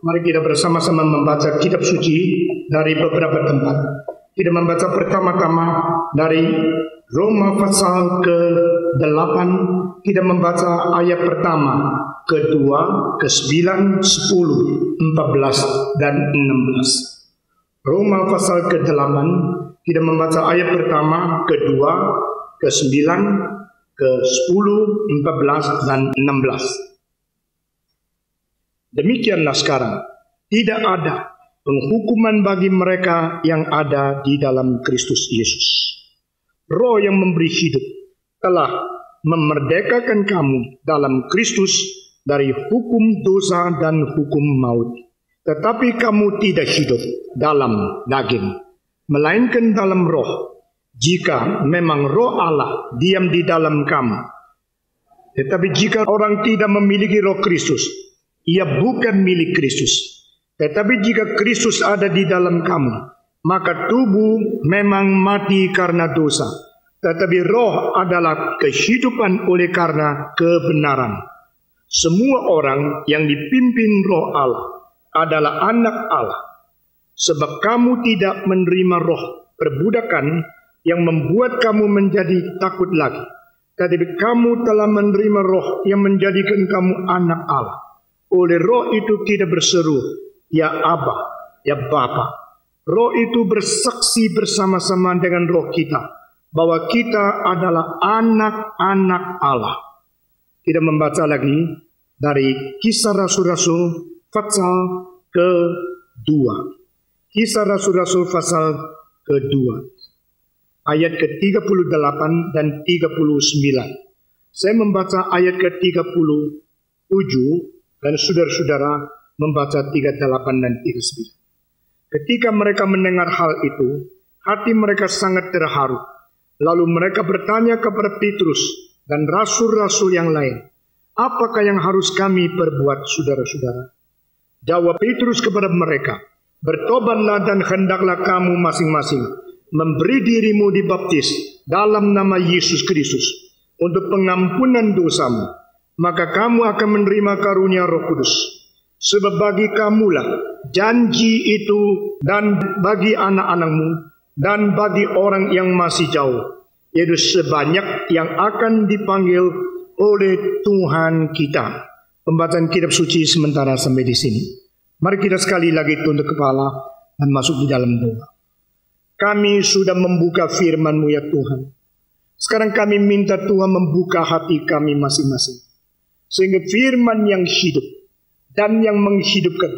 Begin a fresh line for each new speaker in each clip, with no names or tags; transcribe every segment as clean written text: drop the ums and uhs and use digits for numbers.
Mari kita bersama-sama membaca kitab suci dari beberapa tempat. Kita membaca pertama-tama dari Roma pasal ke-8. Kita membaca ayat pertama, kedua, ke-9, 10, 14, dan 16. Roma pasal ke-8. Kita membaca ayat pertama, kedua, ke-9, ke-10, 14, dan 16. Demikianlah sekarang, tidak ada penghukuman bagi mereka yang ada di dalam Kristus Yesus. Roh yang memberi hidup telah memerdekakan kamu dalam Kristus dari hukum dosa dan hukum maut. Tetapi kamu tidak hidup dalam daging, melainkan dalam roh, jika memang roh Allah diam di dalam kamu. Tetapi jika orang tidak memiliki roh Kristus, ia bukan milik Kristus. Tetapi jika Kristus ada di dalam kamu, maka tubuh memang mati karena dosa, tetapi roh adalah kehidupan oleh karena kebenaran. Semua orang yang dipimpin roh Allah adalah anak Allah. Sebab kamu tidak menerima roh perbudakan yang membuat kamu menjadi takut lagi, tetapi kamu telah menerima roh yang menjadikan kamu anak Allah. Oleh roh itu kita berseru, ya Abba, ya Bapa. Roh itu bersaksi bersama-sama dengan roh kita bahwa kita adalah anak-anak Allah. Kita membaca lagi dari Kisah Rasul-Rasul pasal ke-2. Kisah Rasul-Rasul pasal ke-2. Ayat ke-38 dan 39. Saya membaca ayat ke-37 dan saudara-saudara membaca 38 dan 39. Ketika mereka mendengar hal itu, hati mereka sangat terharu. Lalu mereka bertanya kepada Petrus dan rasul-rasul yang lain, apakah yang harus kami perbuat, saudara-saudara? Jawab Petrus kepada mereka, bertobatlah dan hendaklah kamu masing-masing memberi dirimu dibaptis dalam nama Yesus Kristus untuk pengampunan dosamu, maka kamu akan menerima karunia Roh Kudus. Sebab bagi kamulah janji itu, dan bagi anak-anakmu, dan bagi orang yang masih jauh, yaitu sebanyak yang akan dipanggil oleh Tuhan kita. Pembacaan kitab suci sementara sampai di sini. Mari kita sekali lagi tunduk kepala dan masuk di dalam doa. Kami sudah membuka firman-Mu ya Tuhan. Sekarang kami minta Tuhan membuka hati kami masing-masing, sehingga firman yang hidup dan yang menghidupkan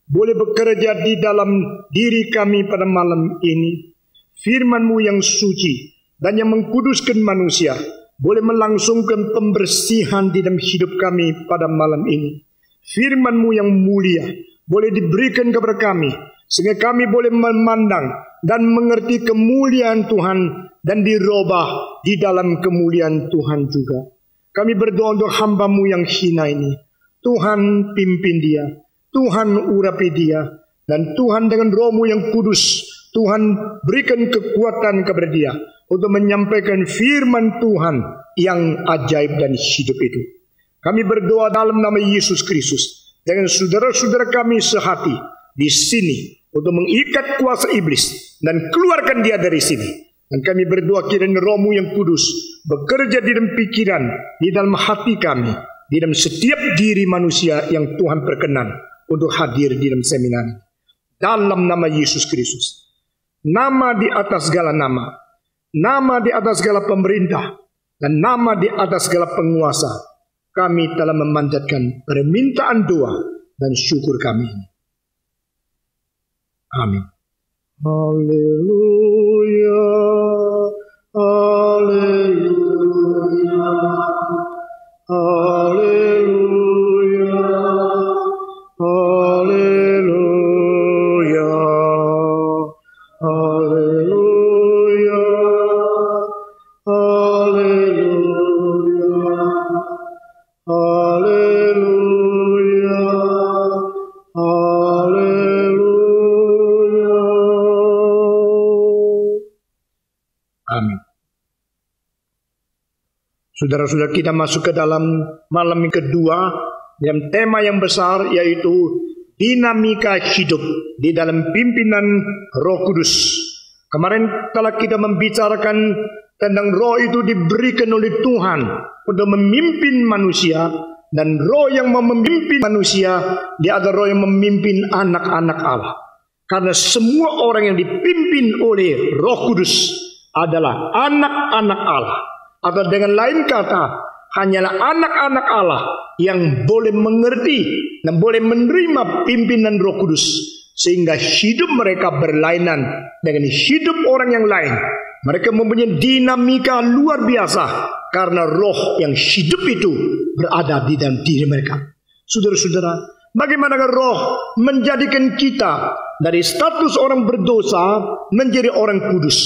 boleh bekerja di dalam diri kami pada malam ini. Firman-Mu yang suci dan yang mengkuduskan manusia boleh melangsungkan pembersihan di dalam hidup kami pada malam ini. Firman-Mu yang mulia boleh diberikan kepada kami, sehingga kami boleh memandang dan mengerti kemuliaan Tuhan dan dirubah di dalam kemuliaan Tuhan juga. Kami berdoa untuk hamba-Mu yang hina ini. Tuhan pimpin dia, Tuhan urapi dia, dan Tuhan dengan Roh-Mu yang kudus, Tuhan berikan kekuatan kepada dia untuk menyampaikan firman Tuhan yang ajaib dan hidup itu. Kami berdoa dalam nama Yesus Kristus dengan saudara-saudara kami sehati di sini untuk mengikat kuasa iblis dan keluarkan dia dari sini. Dan kami berdoa kiranya Roh-Mu yang kudus bekerja di dalam pikiran, di dalam hati kami, di dalam setiap diri manusia yang Tuhan berkenan untuk hadir di dalam seminar ini. Dalam nama Yesus Kristus, nama di atas segala nama, nama di atas segala pemerintah, dan nama di atas segala penguasa, kami telah memanjatkan permintaan doa dan syukur kami. Amin. Haleluya, haleluya, haleluya, haleluya, haleluya, haleluya, haleluya, haleluya. Amin. Saudara-saudara, kita masuk ke dalam malam yang kedua dengan tema yang besar, yaitu dinamika hidup di dalam pimpinan Roh Kudus. Kemarin telah kita membicarakan tentang roh itu diberikan oleh Tuhan untuk memimpin manusia, dan roh yang memimpin manusia, dia adalah roh yang memimpin anak-anak Allah. Karena semua orang yang dipimpin oleh Roh Kudus adalah anak-anak Allah. Atau dengan lain kata, hanyalah anak-anak Allah yang boleh mengerti dan boleh menerima pimpinan Roh Kudus, sehingga hidup mereka berlainan dengan hidup orang yang lain. Mereka mempunyai dinamika luar biasa karena roh yang hidup itu berada di dalam diri mereka. Saudara-saudara, bagaimanakah roh menjadikan kita dari status orang berdosa menjadi orang kudus?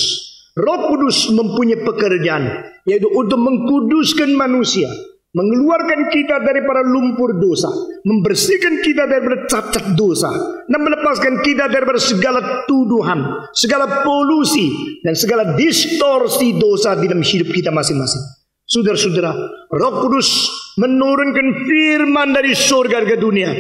Roh Kudus mempunyai pekerjaan, yaitu untuk mengkuduskan manusia, mengeluarkan kita daripada lumpur dosa, membersihkan kita daripada cacat dosa, dan melepaskan kita daripada segala tuduhan, segala polusi, dan segala distorsi dosa di dalam hidup kita masing-masing. Saudara-saudara, Roh Kudus menurunkan firman dari surga ke dunia,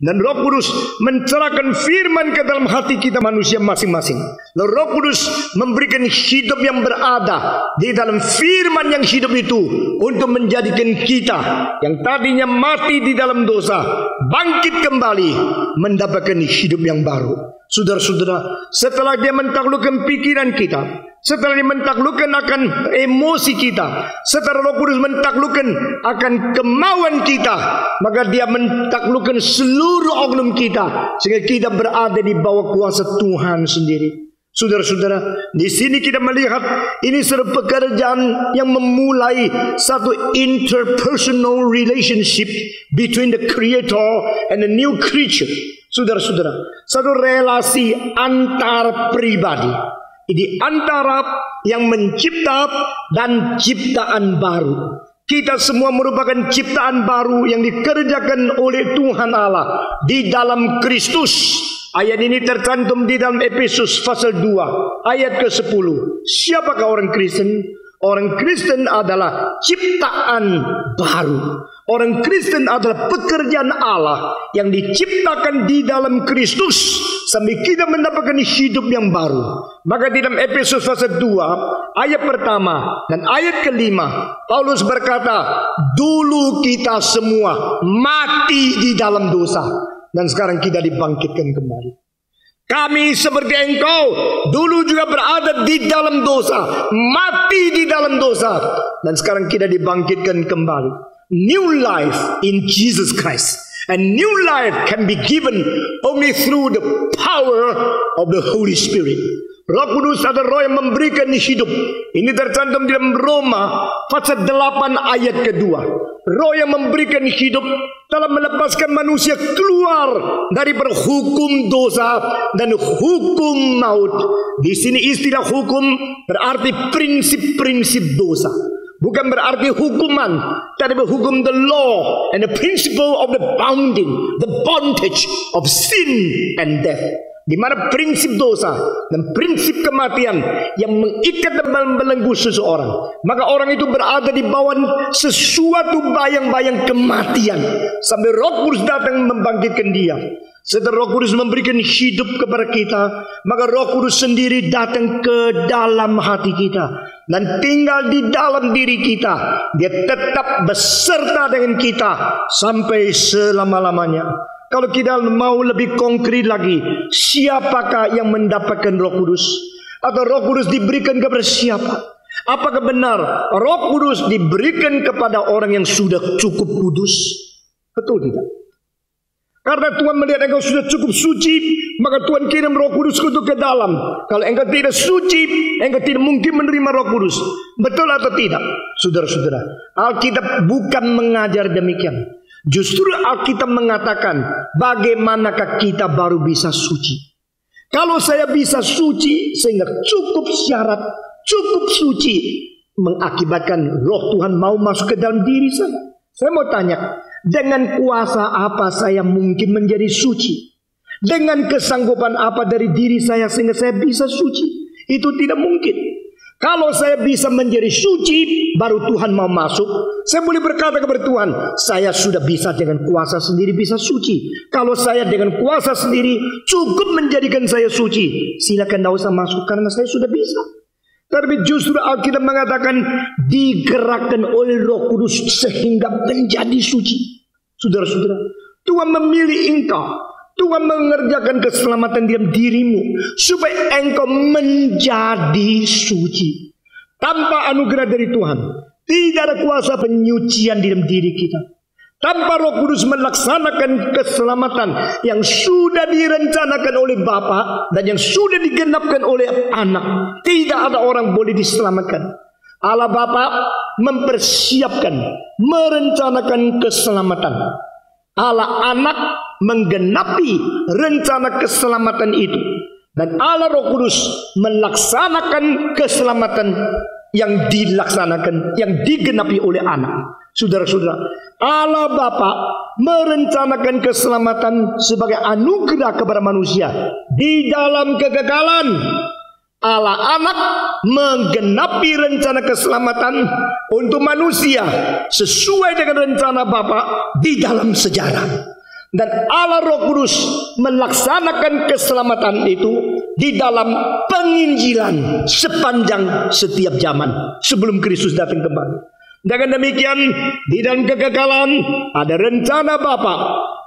dan Roh Kudus mencerahkan firman ke dalam hati kita manusia masing-masing. Lalu Roh Kudus memberikan hidup yang berada di dalam firman yang hidup itu, untuk menjadikan kita yang tadinya mati di dalam dosa bangkit kembali mendapatkan hidup yang baru. Saudara-saudara, setelah dia mentaklukkan pikiran kita, setelah dia mentaklukkan akan emosi kita, setelah Roh Kudus mentaklukkan akan kemauan kita, maka dia mentaklukkan seluruh oknum kita, sehingga kita berada di bawah kuasa Tuhan sendiri. Saudara-saudara, di sini kita melihat ini satu pekerjaan yang memulai satu interpersonal relationship between the Creator and the new creature. Saudara-saudara, satu relasi antar pribadi, di antara yang mencipta dan ciptaan baru. Kita semua merupakan ciptaan baru yang dikerjakan oleh Tuhan Allah di dalam Kristus. Ayat ini tercantum di dalam Efesus pasal 2 ayat ke-10. Siapakah orang Kristen? Orang Kristen adalah ciptaan baru. Orang Kristen adalah pekerjaan Allah yang diciptakan di dalam Kristus sampai kita mendapatkan hidup yang baru. Maka di dalam Efesus pasal 2 ayat pertama dan ayat kelima, Paulus berkata, dulu kita semua mati di dalam dosa, dan sekarang kita dibangkitkan kembali. Kami seperti engkau dulu juga berada di dalam dosa, mati di dalam dosa, dan sekarang kita dibangkitkan kembali. New life in Jesus Christ. And new life can be given only through the power of the Holy Spirit. Roh Kudus adalah roh yang memberikan hidup. Ini tercantum di dalam Roma pasal 8 ayat kedua. Roh yang memberikan hidup telah melepaskan manusia keluar dari hukum dosa dan hukum maut. Di sini istilah hukum berarti prinsip-prinsip dosa. Bukan berarti hukuman, tapi hukum the law and the principle of the bounding, the bondage of sin and death. Di mana prinsip dosa dan prinsip kematian yang mengikat dan membelenggu seseorang, maka orang itu berada di bawah sesuatu bayang-bayang kematian sampai Roh Kudus datang membangkitkan dia. Setelah Roh Kudus memberikan hidup kepada kita, maka Roh Kudus sendiri datang ke dalam hati kita dan tinggal di dalam diri kita. Dia tetap beserta dengan kita sampai selama-lamanya. Kalau kita mau lebih konkret lagi, siapakah yang mendapatkan Roh Kudus? Atau Roh Kudus diberikan kepada siapa? Apakah benar Roh Kudus diberikan kepada orang yang sudah cukup kudus? Betul tidak? Karena Tuhan melihat engkau sudah cukup suci, maka Tuhan kirim Roh Kudus itu ke dalam. Kalau engkau tidak suci, engkau tidak mungkin menerima Roh Kudus. Betul atau tidak? Saudara-saudara, Alkitab bukan mengajar demikian. Justru Alkitab mengatakan bagaimanakah kita baru bisa suci. Kalau saya bisa suci sehingga cukup syarat, cukup suci, mengakibatkan Roh Tuhan mau masuk ke dalam diri saya. Saya mau tanya, dengan kuasa apa saya mungkin menjadi suci? Dengan kesanggupan apa dari diri saya sehingga saya bisa suci? Itu tidak mungkin. Kalau saya bisa menjadi suci, baru Tuhan mau masuk. Saya boleh berkata kepada Tuhan, saya sudah bisa dengan kuasa sendiri bisa suci. Kalau saya dengan kuasa sendiri cukup menjadikan saya suci, silakan tidak usah masuk karena saya sudah bisa. Tapi justru Alkitab mengatakan digerakkan oleh Roh Kudus sehingga menjadi suci. Saudara-saudara, Tuhan memilih engkau. Tuhan mengerjakan keselamatan dalam dirimu supaya engkau menjadi suci. Tanpa anugerah dari Tuhan, tidak ada kuasa penyucian di dalam diri kita. Tanpa Roh Kudus melaksanakan keselamatan yang sudah direncanakan oleh Bapa dan yang sudah digenapkan oleh Anak, tidak ada orang boleh diselamatkan. Allah Bapa mempersiapkan, merencanakan keselamatan. Allah Anak menggenapi rencana keselamatan itu. Dan Allah Roh Kudus melaksanakan keselamatan yang dilaksanakan, yang digenapi oleh Anak. Saudara-saudara, Allah Bapa merencanakan keselamatan sebagai anugerah kepada manusia di dalam kegagalan. Allah Anak menggenapi rencana keselamatan untuk manusia sesuai dengan rencana Bapa di dalam sejarah. Dan Allah Roh Kudus melaksanakan keselamatan itu di dalam penginjilan sepanjang setiap zaman sebelum Kristus datang kembali. Dengan demikian, di dalam kegagalan ada rencana Bapa.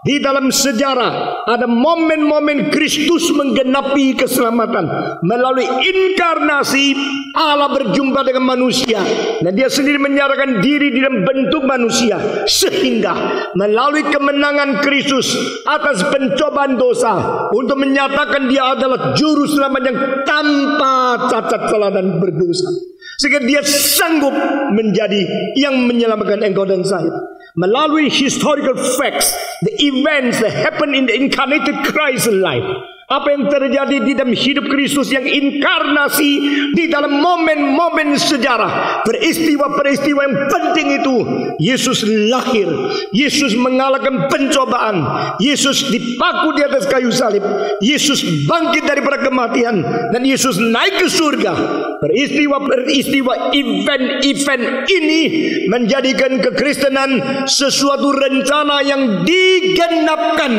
Di dalam sejarah ada momen-momen Kristus menggenapi keselamatan. Melalui inkarnasi Allah berjumpa dengan manusia. Dan dia sendiri menyatakan diri di dalam bentuk manusia. Sehingga melalui kemenangan Kristus atas pencobaan dosa. Untuk menyatakan dia adalah juru selamat yang tanpa cacat celah dan berdosa. Sehingga dia sanggup menjadi yang menyelamatkan engkau dan saya. Melalui historical facts, the events that happen in the incarnated Christ life. Apa yang terjadi di dalam hidup Kristus yang inkarnasi di dalam momen-momen sejarah, peristiwa-peristiwa yang penting itu. Yesus lahir, Yesus mengalahkan pencobaan, Yesus dipaku di atas kayu salib, Yesus bangkit daripada kematian, dan Yesus naik ke surga. Peristiwa-peristiwa event-event ini menjadikan kekristenan sesuatu rencana yang digenapkan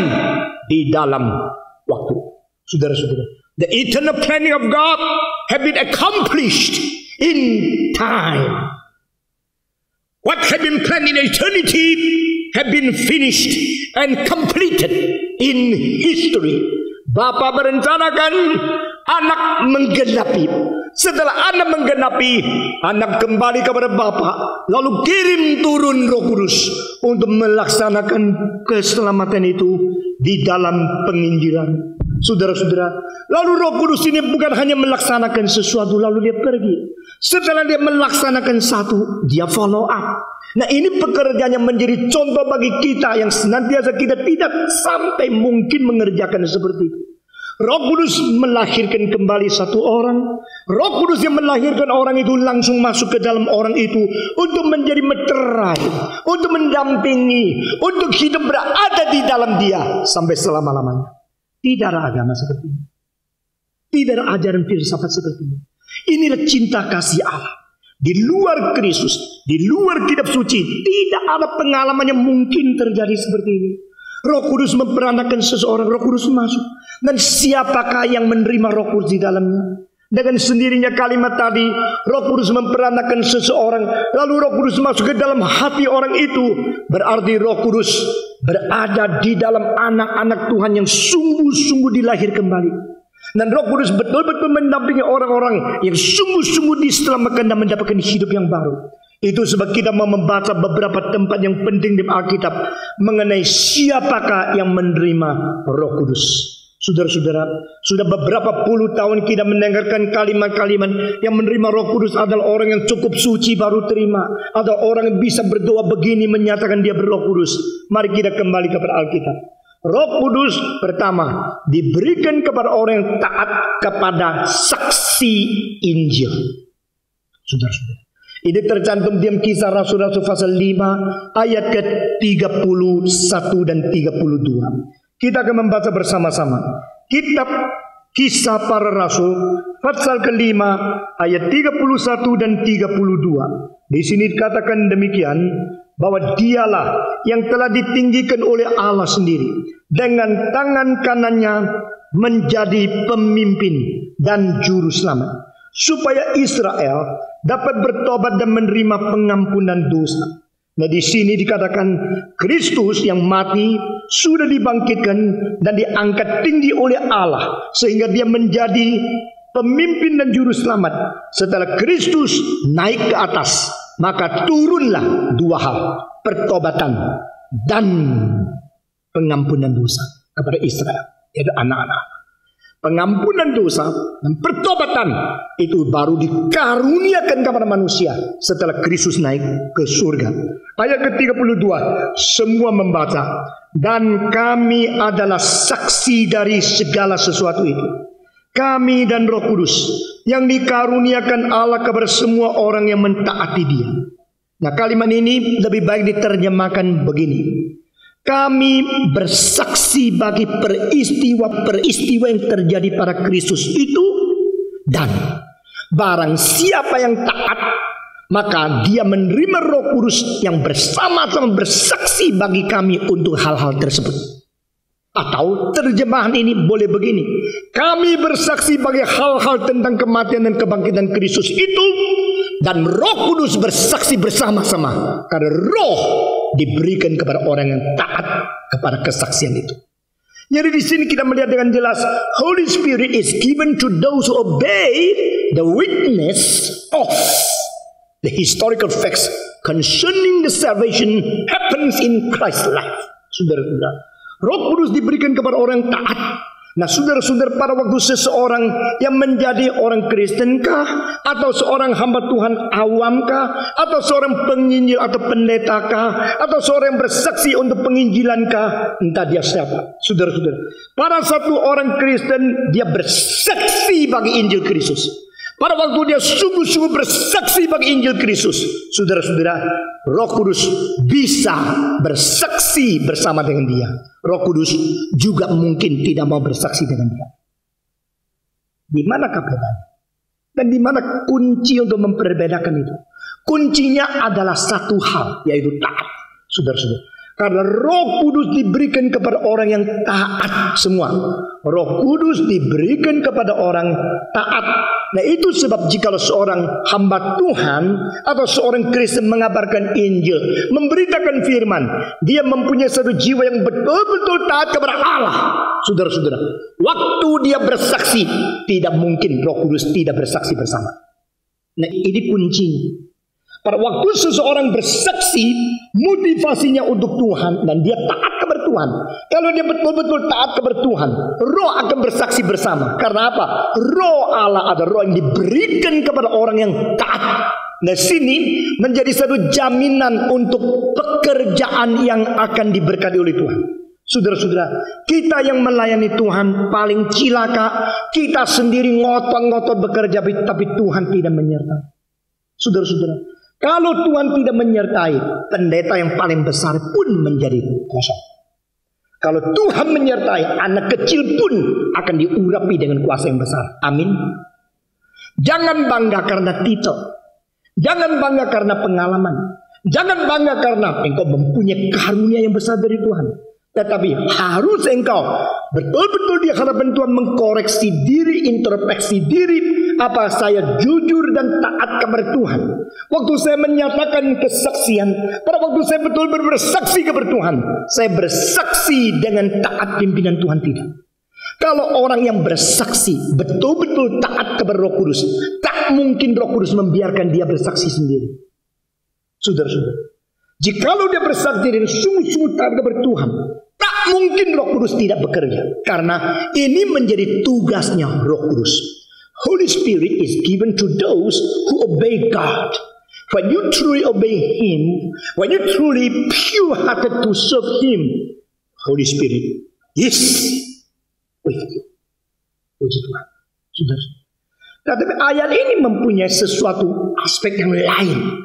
di dalam waktu. Saudara-saudara, the eternal planning of God have been accomplished in time. What had been planned in eternity have been finished and completed in history. Bapa merencanakan, Anak menggenapi. Setelah Anak menggenapi, Anak kembali kepada Bapa, lalu kirim turun Roh Kudus untuk melaksanakan keselamatan itu di dalam penginjilan. Saudara-saudara, lalu Roh Kudus ini bukan hanya melaksanakan sesuatu lalu dia pergi. Setelah dia melaksanakan satu, dia follow up. Nah, ini pekerjaan yang menjadi contoh bagi kita yang senantiasa kita tidak sampai mungkin mengerjakan seperti itu. Roh Kudus melahirkan kembali satu orang. Roh Kudus yang melahirkan orang itu langsung masuk ke dalam orang itu untuk menjadi meterai, untuk mendampingi, untuk hidup berada di dalam dia sampai selama-lamanya. Tidak ada agama seperti ini. Tidak ada ajaran filsafat seperti ini. Inilah cinta kasih Allah. Di luar Kristus, di luar kitab suci, tidak ada pengalaman yang mungkin terjadi seperti ini. Roh Kudus memperanakan seseorang, Roh Kudus masuk. Dan siapakah yang menerima Roh Kudus di dalamnya? Dengan sendirinya kalimat tadi, Roh Kudus memperanakan seseorang, lalu Roh Kudus masuk ke dalam hati orang itu. Berarti Roh Kudus berada di dalam anak-anak Tuhan yang sungguh-sungguh dilahir kembali. Dan Roh Kudus betul-betul mendampingi orang-orang yang sungguh-sungguh diselamatkan dan mendapatkan hidup yang baru. Itu sebab kita mau membaca beberapa tempat yang penting di Alkitab mengenai siapakah yang menerima Roh Kudus. Saudara-saudara, sudah beberapa puluh tahun kita mendengarkan kalimat-kalimat yang menerima Roh Kudus adalah orang yang cukup suci baru terima. Ada orang yang bisa berdoa begini menyatakan dia berRoh Kudus. Mari kita kembali kepada Alkitab. Roh Kudus pertama diberikan kepada orang yang taat kepada saksi Injil. Saudara-saudara, ini tercantum dalam Kisah Rasul-Rasul pasal 5 ayat ke-31 dan 32. Kita akan membaca bersama-sama kitab Kisah Para Rasul pasal ke-5 ayat 31 dan 32. Di sini dikatakan demikian, bahwa dialah yang telah ditinggikan oleh Allah sendiri, dengan tangan kanannya menjadi pemimpin dan juru selamat, supaya Israel dapat bertobat dan menerima pengampunan dosa. Nah, di sini dikatakan Kristus yang mati sudah dibangkitkan dan diangkat tinggi oleh Allah, sehingga dia menjadi pemimpin dan juru selamat. Setelah Kristus naik ke atas, maka turunlah dua hal, pertobatan dan pengampunan dosa kepada Israel, yaitu anak-anak. Pengampunan dosa dan pertobatan itu baru dikaruniakan kepada manusia setelah Kristus naik ke surga. Ayat ke-32, semua membaca, dan kami adalah saksi dari segala sesuatu itu. Kami dan Roh Kudus yang dikaruniakan Allah kepada semua orang yang mentaati Dia. Nah, kalimat ini lebih baik diterjemahkan begini: kami bersaksi bagi peristiwa-peristiwa yang terjadi pada Kristus itu, dan barang siapa yang taat, maka dia menerima Roh Kudus yang bersama-sama bersaksi bagi kami untuk hal-hal tersebut. Atau terjemahan ini boleh begini: kami bersaksi bagi hal-hal tentang kematian dan kebangkitan Kristus itu, dan Roh Kudus bersaksi bersama-sama, karena Roh diberikan kepada orang yang taat kepada kesaksian itu. Jadi di sini kita melihat dengan jelas, Holy Spirit is given to those who obey the witness of the historical facts concerning the salvation happens in Christ's life. Saudara-saudara, Roh Kudus diberikan kepada orang yang taat. Nah, saudara-saudara, pada waktu seseorang yang menjadi orang Kristen kah, atau seorang hamba Tuhan awam kah, atau seorang penginjil atau pendeta kah, atau seorang yang bersaksi untuk penginjilan kah, entah dia siapa, saudara-saudara, pada satu orang Kristen dia bersaksi bagi Injil Kristus. Pada waktu dia sungguh-sungguh bersaksi bagi Injil Kristus, saudara-saudara, Roh Kudus bisa bersaksi bersama dengan dia. Roh Kudus juga mungkin tidak mau bersaksi dengan dia. Di manakah bedanya? Dan di mana kunci untuk memperbedakan itu? Kuncinya adalah satu hal, yaitu taat, saudara-saudara. Karena Roh Kudus diberikan kepada orang yang taat semua. Roh Kudus diberikan kepada orang taat. Nah, itu sebab jikalau seorang hamba Tuhan atau seorang Kristen mengabarkan Injil, memberitakan firman, dia mempunyai satu jiwa yang betul-betul taat kepada Allah. Saudara-saudara, waktu dia bersaksi, tidak mungkin Roh Kudus tidak bersaksi bersama. Nah, ini kuncinya. Pada waktu seseorang bersaksi, motivasinya untuk Tuhan dan dia taat kepada Tuhan. Kalau dia betul-betul taat kepada Tuhan, Roh akan bersaksi bersama. Karena apa? Roh Allah ada roh yang diberikan kepada orang yang taat. Nah, sini menjadi satu jaminan untuk pekerjaan yang akan diberkati oleh Tuhan. Saudara-saudara, kita yang melayani Tuhan paling cilaka, kita sendiri ngotot-ngotot bekerja, tapi Tuhan tidak menyertai. Saudara-saudara, kalau Tuhan tidak menyertai, pendeta yang paling besar pun menjadi kosong. Kalau Tuhan menyertai, anak kecil pun akan diurapi dengan kuasa yang besar. Amin. Jangan bangga karena titel. Jangan bangga karena pengalaman. Jangan bangga karena engkau mempunyai karunia yang besar dari Tuhan. Tetapi harus engkau betul-betul di hadapan Tuhan mengkoreksi diri, introspeksi diri. Apa saya jujur dan taat kepada Tuhan? Waktu saya menyatakan kesaksian, pada waktu saya betul-betul bersaksi kepada Tuhan, saya bersaksi dengan taat pimpinan Tuhan tidak? Kalau orang yang bersaksi betul-betul taat kepada Roh Kudus, tak mungkin Roh Kudus membiarkan dia bersaksi sendiri. Saudara-saudara, jikalau dia bersaksi dan sungguh-sungguh taat kepada Tuhan, tak mungkin Roh Kudus tidak bekerja. Karena ini menjadi tugasnya Roh Kudus. Holy Spirit is given to those who obey God. When you truly obey Him, when you truly pure-hearted to serve Him, Holy Spirit is with you. Puji Tuhan. Sudah. Tapi ayat ini mempunyai sesuatu aspek yang lain.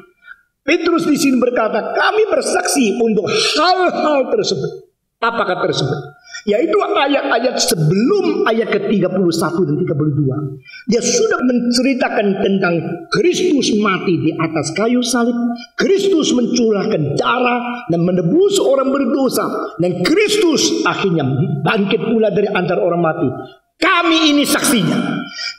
Petrus di sini berkata, kami bersaksi untuk hal-hal tersebut. Apakah tersebut? Yaitu ayat-ayat sebelum ayat ke-31 dan 32. Dia sudah menceritakan tentang Kristus mati di atas kayu salib, Kristus mencurahkan darah dan menebus orang berdosa, dan Kristus akhirnya bangkit pula dari antara orang mati. Kami ini saksinya.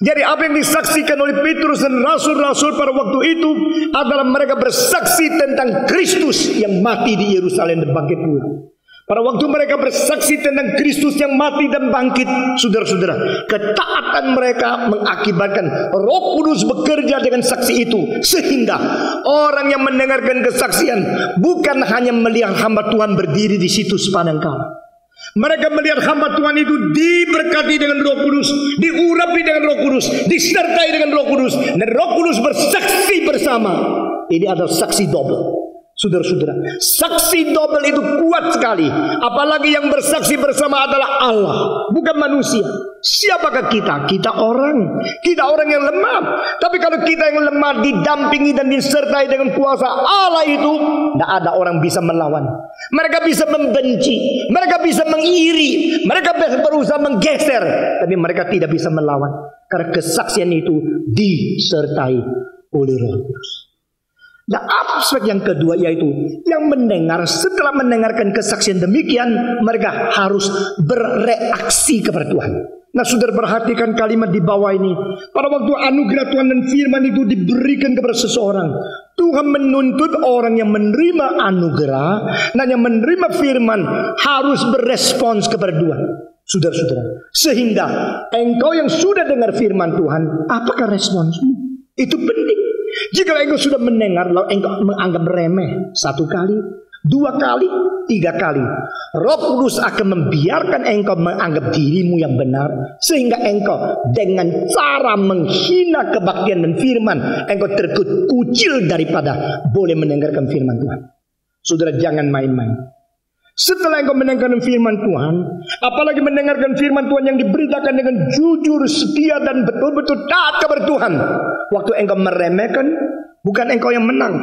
Jadi apa yang disaksikan oleh Petrus dan rasul-rasul pada waktu itu adalah mereka bersaksi tentang Kristus yang mati di Yerusalem dan bangkit pula. Pada waktu mereka bersaksi tentang Kristus yang mati dan bangkit, saudara-saudara, ketaatan mereka mengakibatkan Roh Kudus bekerja dengan saksi itu, sehingga orang yang mendengarkan kesaksian bukan hanya melihat hamba Tuhan berdiri di situ sepanjang kala. Mereka melihat hamba Tuhan itu diberkati dengan Roh Kudus, diurapi dengan Roh Kudus, disertai dengan Roh Kudus, dan Roh Kudus bersaksi bersama. Ini adalah saksi double. Saudara-saudara, saksi double itu kuat sekali. Apalagi yang bersaksi bersama adalah Allah, bukan manusia. Siapakah kita? Kita orang yang lemah. Tapi kalau kita yang lemah didampingi dan disertai dengan kuasa Allah itu, tidak ada orang bisa melawan. Mereka bisa membenci, mereka bisa mengiri, mereka berusaha menggeser, tapi mereka tidak bisa melawan, karena kesaksian itu disertai oleh Roh Kudus. Nah, aspek yang kedua yaitu yang mendengar, setelah mendengarkan kesaksian demikian, mereka harus bereaksi kepada Tuhan. Nah, saudara perhatikan kalimat di bawah ini. Pada waktu anugerah Tuhan dan firman itu diberikan kepada seseorang, Tuhan menuntut orang yang menerima anugerah dan yang menerima firman harus berespons kepada Tuhan. Saudara-saudara, sehingga engkau yang sudah dengar firman Tuhan, apakah responsmu? Itu penting. Jika engkau sudah mendengar lalu engkau menganggap remeh, 1 kali, 2 kali, 3 kali, Roh Kudus akan membiarkan engkau menganggap dirimu yang benar, sehingga engkau dengan cara menghina kebaktian dan firman, engkau terkucil daripada boleh mendengarkan firman Tuhan. Saudara, jangan main-main. Setelah engkau mendengarkan firman Tuhan, apalagi mendengarkan firman Tuhan yang diberitakan dengan jujur, setia, dan betul-betul taat kepada Tuhan, waktu engkau meremehkan, bukan engkau yang menang.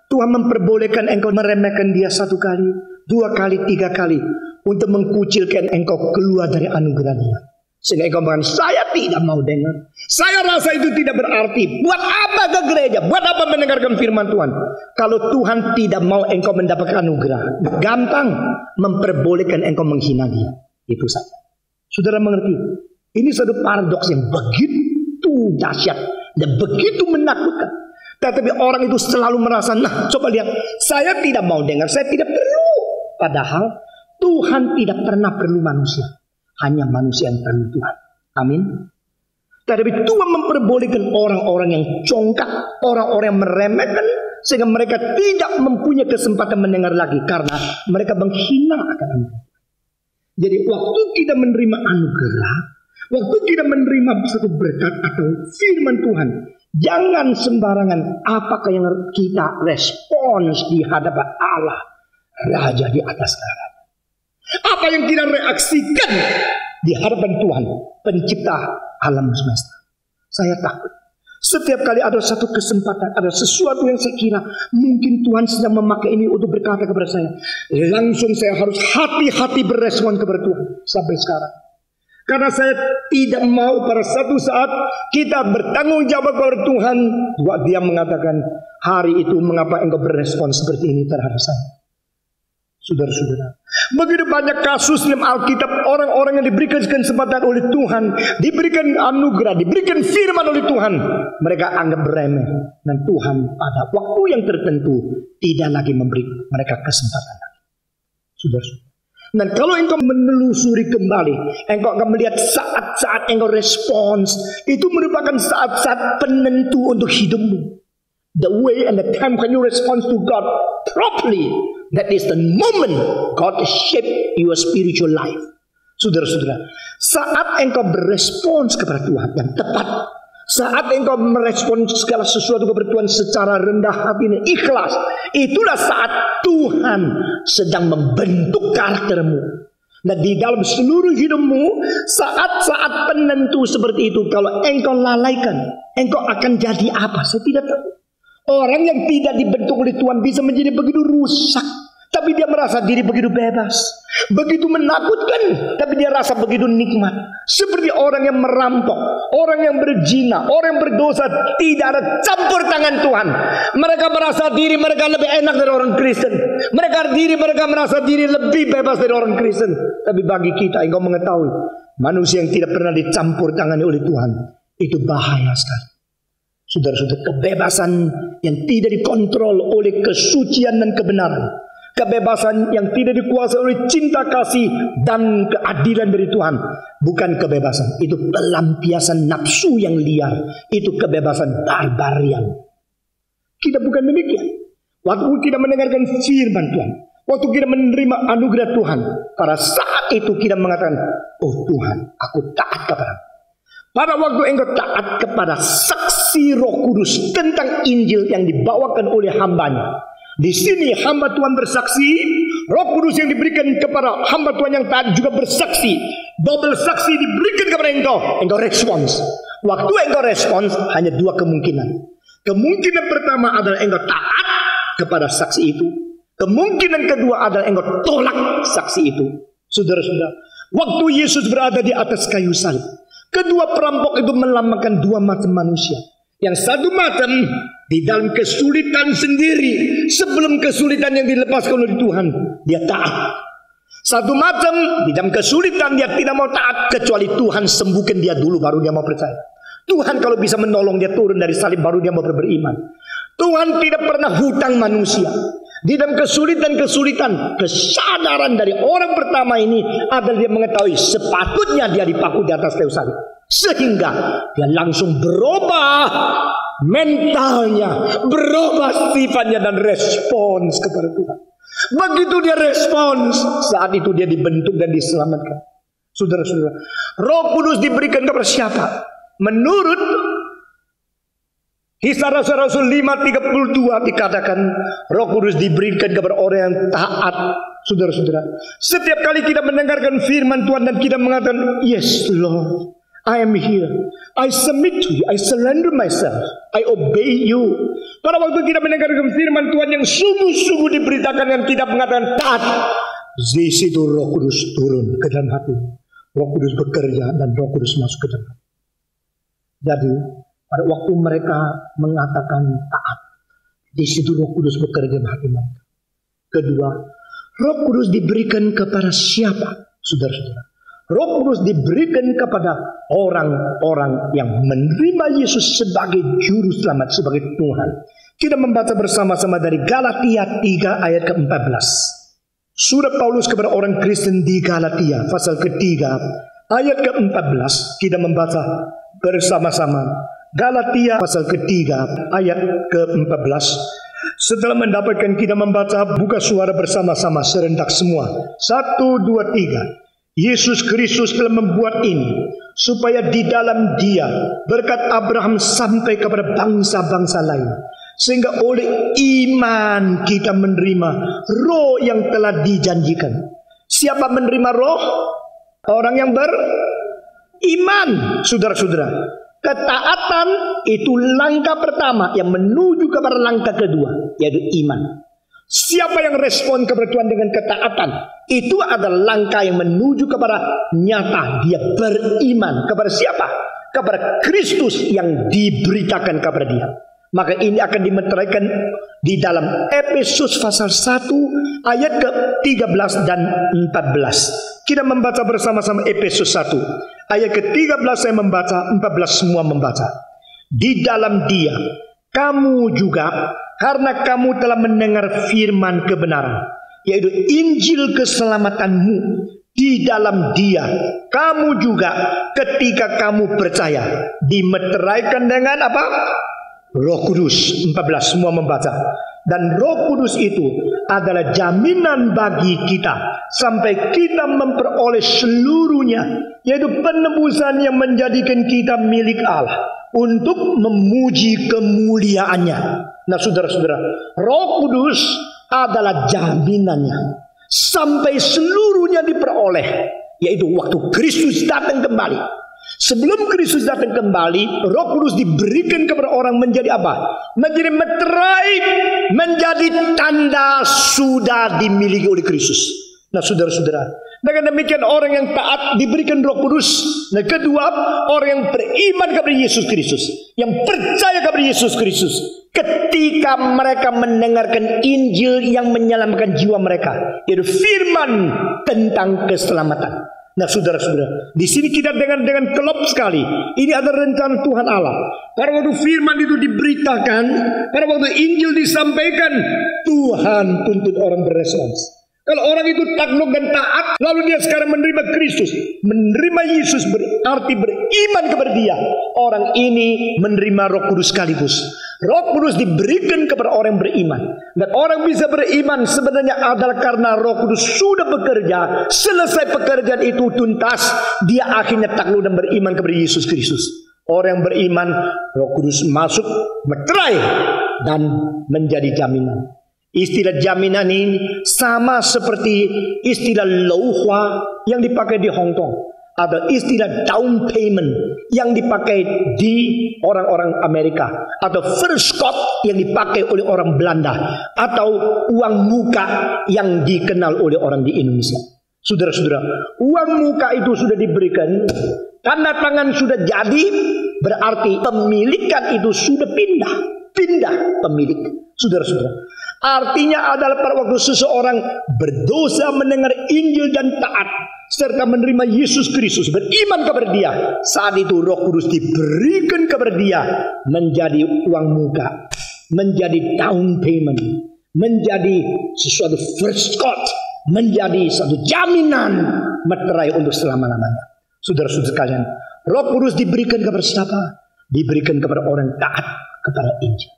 Tuhan memperbolehkan engkau meremehkan dia 1 kali, 2 kali, 3 kali, untuk mengkucilkan engkau keluar dari anugerah dia. Sehingga engkau mengatakan, saya tidak mau dengar, saya rasa itu tidak berarti. Buat apa ke gereja? Buat apa mendengarkan firman Tuhan? Kalau Tuhan tidak mau engkau mendapatkan anugerah, gampang memperbolehkan engkau menghina dia. Itu saja. Saudara mengerti? Ini satu paradoks yang begitu dahsyat dan begitu menakutkan. Tetapi orang itu selalu merasa, nah coba lihat, saya tidak mau dengar, saya tidak perlu. Padahal Tuhan tidak pernah perlu manusia. Hanya manusia yang perlu Tuhan. Amin. Tetapi Tuhan memperbolehkan orang-orang yang congkak, orang-orang yang meremehkan, sehingga mereka tidak mempunyai kesempatan mendengar lagi, karena mereka menghina akan anugerah. Jadi waktu kita menerima anugerah, waktu kita menerima satu berkat atau firman Tuhan, jangan sembarangan apakah yang kita respons di hadapan Allah, Raja di atas segala. Apa yang kita reaksikan di hadapan Tuhan, pencipta alam semesta. Saya takut setiap kali ada satu kesempatan, ada sesuatu yang saya kira mungkin Tuhan sedang memakai ini untuk berkata kepada saya, langsung saya harus hati-hati berespon kepada Tuhan sampai sekarang. Karena saya tidak mau pada satu saat kita bertanggung jawab kepada Tuhan, dia mengatakan, hari itu mengapa engkau berespon seperti ini terhadap saya. Saudara-saudara, begitu banyak kasus dalam Alkitab, orang-orang yang diberikan kesempatan oleh Tuhan, diberikan anugerah, diberikan firman oleh Tuhan, mereka anggap remeh, dan Tuhan pada waktu yang tertentu tidak lagi memberi mereka kesempatan lagi. Saudara-saudara, dan kalau engkau menelusuri kembali, engkau akan melihat saat-saat engkau respons itu merupakan saat-saat penentu untuk hidupmu. The way and the time when you respond to God properly, that is the moment God shape your spiritual life. Saudara-saudara, saat engkau berespons kepada Tuhan yang tepat, saat engkau merespon segala sesuatu kepada Tuhan secara rendah hati dan ikhlas, itulah saat Tuhan sedang membentuk karaktermu. Dan di dalam seluruh hidupmu, saat-saat penentu seperti itu, kalau engkau lalaikan, engkau akan jadi apa? Saya tidak tahu. Orang yang tidak dibentuk oleh Tuhan bisa menjadi begitu rusak. tapi dia merasa diri begitu bebas, begitu menakutkan, tapi dia rasa begitu nikmat. Seperti orang yang merampok, orang yang berzina, orang yang berdosa, tidak ada campur tangan Tuhan. Mereka merasa diri mereka lebih enak dari orang Kristen. Mereka merasa diri lebih bebas dari orang Kristen. Tapi bagi kita, engkau mengetahui, manusia yang tidak pernah dicampur tangani oleh Tuhan, itu bahaya sekali. Saudara-saudara, kebebasan yang tidak dikontrol oleh kesucian dan kebenaran, kebebasan yang tidak dikuasai oleh cinta kasih dan keadilan dari Tuhan, bukan kebebasan, itu pelampiasan nafsu yang liar, itu kebebasan barbarian. Kita bukan demikian. Waktu kita mendengarkan firman Tuhan, waktu kita menerima anugerah Tuhan, pada saat itu kita mengatakan, oh Tuhan, aku taat kepada-Mu. Pada waktu engkau taat kepada saksi Roh Kudus tentang Injil yang dibawakan oleh hambanya, di sini hamba Tuhan bersaksi, Roh Kudus yang diberikan kepada hamba Tuhan yang taat juga bersaksi. Double saksi diberikan kepada engkau respons. Waktu engkau respons, hanya dua kemungkinan. Kemungkinan pertama adalah engkau taat kepada saksi itu. Kemungkinan kedua adalah engkau tolak saksi itu. Saudara-saudara, waktu Yesus berada di atas kayu salib, kedua perampok itu melambangkan dua macam manusia. Yang satu macam di dalam kesulitan sendiri, sebelum kesulitan yang dilepaskan oleh Tuhan, dia taat. Satu macam di dalam kesulitan dia tidak mau taat kecuali Tuhan sembuhkan dia dulu, baru dia mau percaya. Tuhan kalau bisa menolong dia turun dari salib, baru dia mau beriman. Tuhan tidak pernah hutang manusia. Di dalam kesulitan-kesulitan, kesadaran dari orang pertama ini adalah dia mengetahui sepatutnya dia dipaku di atas kayu salib, sehingga dia langsung berubah mentalnya, berubah sifatnya dan respons kepada Tuhan. Begitu dia respons, saat itu dia dibentuk dan diselamatkan. Saudara-saudara, Roh Kudus diberikan kepada siapa? Menurut Kisah Rasul 5:32 dikatakan Roh Kudus diberikan kepada orang yang taat. Saudara-saudara, setiap kali kita mendengarkan firman Tuhan dan kita mengatakan, yes Lord, I am here, I submit to you, I surrender myself, I obey you. Pada waktu kita mendengarkan firman Tuhan yang sungguh-sungguh diberitakan dan kita mengatakan taat, di situ Roh Kudus turun ke dalam hati. Roh Kudus bekerja dan Roh Kudus masuk ke dalam. Jadi pada waktu mereka mengatakan taat, di situ Roh Kudus bekerja dalam hati mereka. Kedua, Roh Kudus diberikan kepada siapa? Saudara-saudara, Roh Kudus diberikan kepada orang-orang yang menerima Yesus sebagai juru selamat, sebagai Tuhan. Kita membaca bersama-sama dari Galatia 3 ayat ke-14. Surat Paulus kepada orang Kristen di Galatia pasal ketiga ayat ke-14. Kita membaca bersama-sama Galatia pasal ketiga ayat ke-14. Setelah mendapatkan kita membaca, buka suara bersama-sama serentak semua. 1, 2, 3. Yesus Kristus telah membuat ini supaya di dalam Dia berkat Abraham sampai kepada bangsa-bangsa lain, sehingga oleh iman kita menerima roh yang telah dijanjikan. Siapa menerima roh? Orang yang beriman. Saudara-saudara, ketaatan itu langkah pertama yang menuju kepada langkah kedua, yaitu iman. Siapa yang respon kepada Tuhan dengan ketaatan, itu adalah langkah yang menuju kepada nyata. Dia beriman kepada siapa? Kepada Kristus yang diberitakan kepada dia. Maka ini akan dimeteraikan di dalam Efesus pasal 1 ayat ke-13 dan 14. Kita membaca bersama-sama Efesus 1 ayat ke-13, saya membaca, 14 semua membaca. Di dalam Dia kamu juga, karena kamu telah mendengar firman kebenaran, yaitu Injil keselamatanmu, di dalam Dia kamu juga ketika kamu percaya dimeteraikan dengan apa? Roh Kudus. 14 semua membaca. Dan Roh Kudus itu adalah jaminan bagi kita sampai kita memperoleh seluruhnya, yaitu penebusan yang menjadikan kita milik Allah untuk memuji kemuliaannya. Nah saudara-saudara, Roh Kudus adalah jaminannya sampai seluruhnya diperoleh, yaitu waktu Kristus datang kembali. Sebelum Kristus datang kembali, Roh Kudus diberikan kepada orang menjadi apa? Menjadi meterai, menjadi tanda sudah dimiliki oleh Kristus. Nah, saudara-saudara, dengan demikian orang yang taat diberikan Roh Kudus. Nah, kedua, orang yang beriman kepada Yesus Kristus, yang percaya kepada Yesus Kristus, ketika mereka mendengarkan Injil yang menyelamatkan jiwa mereka, yaitu firman tentang keselamatan. Nah, saudara-saudara, di sini kita dengan kelop sekali. Ini adalah rencana Tuhan Allah. Pada waktu firman itu diberitakan, pada waktu Injil disampaikan, Tuhan tuntut orang berespons. Kalau orang itu takluk dan taat, lalu dia sekarang menerima Kristus, menerima Yesus, berarti beriman kepada Dia. Orang ini menerima Roh Kudus sekaligus. Roh Kudus diberikan kepada orang yang beriman. Dan orang bisa beriman sebenarnya adalah karena Roh Kudus sudah bekerja. Selesai pekerjaan itu tuntas, dia akhirnya takluk dan beriman kepada Yesus Kristus. Orang yang beriman, Roh Kudus masuk, meterai, dan menjadi jaminan. Istilah jaminan ini sama seperti istilah lauhwa yang dipakai di Hong Kong. Ada istilah down payment yang dipakai di orang-orang Amerika, atau first scot yang dipakai oleh orang Belanda, atau uang muka yang dikenal oleh orang di Indonesia. Saudara-saudara, uang muka itu sudah diberikan, tanda tangan sudah jadi, berarti pemilikan itu sudah pindah pemilik. Saudara-saudara, artinya adalah pada waktu seseorang berdosa mendengar Injil dan taat serta menerima Yesus Kristus, beriman kepada Dia, saat itu Roh Kudus diberikan kepada dia menjadi uang muka, menjadi down payment, menjadi sesuatu first scot, menjadi satu jaminan meterai untuk selama-lamanya. Saudara-saudara sekalian, Roh Kudus diberikan kepada siapa? Diberikan kepada orang taat kepada Injil.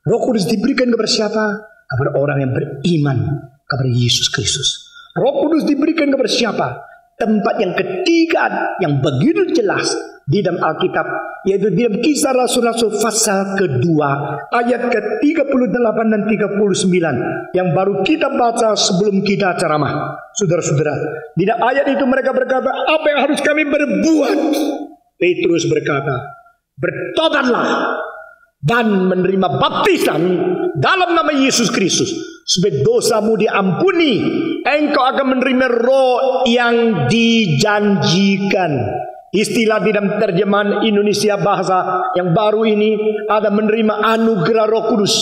Roh Kudus diberikan kepada siapa? Kepada orang yang beriman kepada Yesus Kristus. Roh Kudus diberikan kepada siapa? Tempat yang ketiga yang begitu jelas di dalam Alkitab, yaitu di dalam Kisah Rasul-Rasul pasal kedua ayat ke-38 dan 39 yang baru kita baca sebelum kita ceramah. Saudara-saudara, di dalam ayat itu mereka berkata, apa yang harus kami berbuat? Petrus berkata, bertobatlah dan menerima baptisan dalam nama Yesus Kristus supaya dosamu diampuni, engkau akan menerima roh yang dijanjikan. Istilah di dalam terjemahan Indonesia bahasa yang baru ini ada menerima anugerah Roh Kudus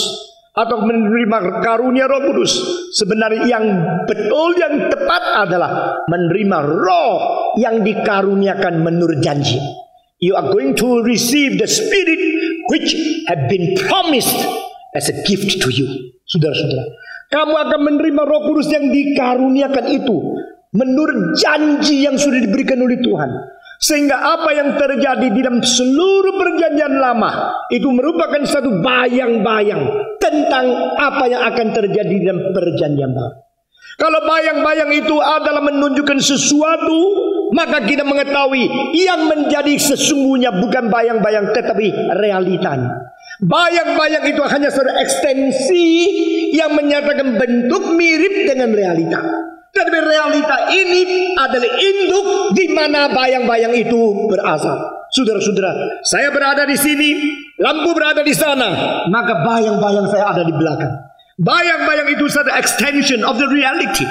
atau menerima karunia Roh Kudus. Sebenarnya yang betul, yang tepat adalah menerima roh yang dikaruniakan menurut janji. You are going to receive the Spirit which have been promised as a gift to you. Saudara-saudara, kamu akan menerima Roh Kudus yang dikaruniakan itu menurut janji yang sudah diberikan oleh Tuhan. Sehingga apa yang terjadi di dalam seluruh perjanjian lama itu merupakan satu bayang-bayang tentang apa yang akan terjadi di dalam perjanjian baru. Kalau bayang-bayang itu adalah menunjukkan sesuatu, maka kita mengetahui yang menjadi sesungguhnya bukan bayang-bayang tetapi realitanya. Bayang-bayang itu hanya satu ekstensi yang menyatakan bentuk mirip dengan realita. Tetapi realita ini adalah induk di mana bayang-bayang itu berasal. Saudara-saudara, saya berada di sini, lampu berada di sana, maka bayang-bayang saya ada di belakang. Bayang-bayang itu satu extension of the reality.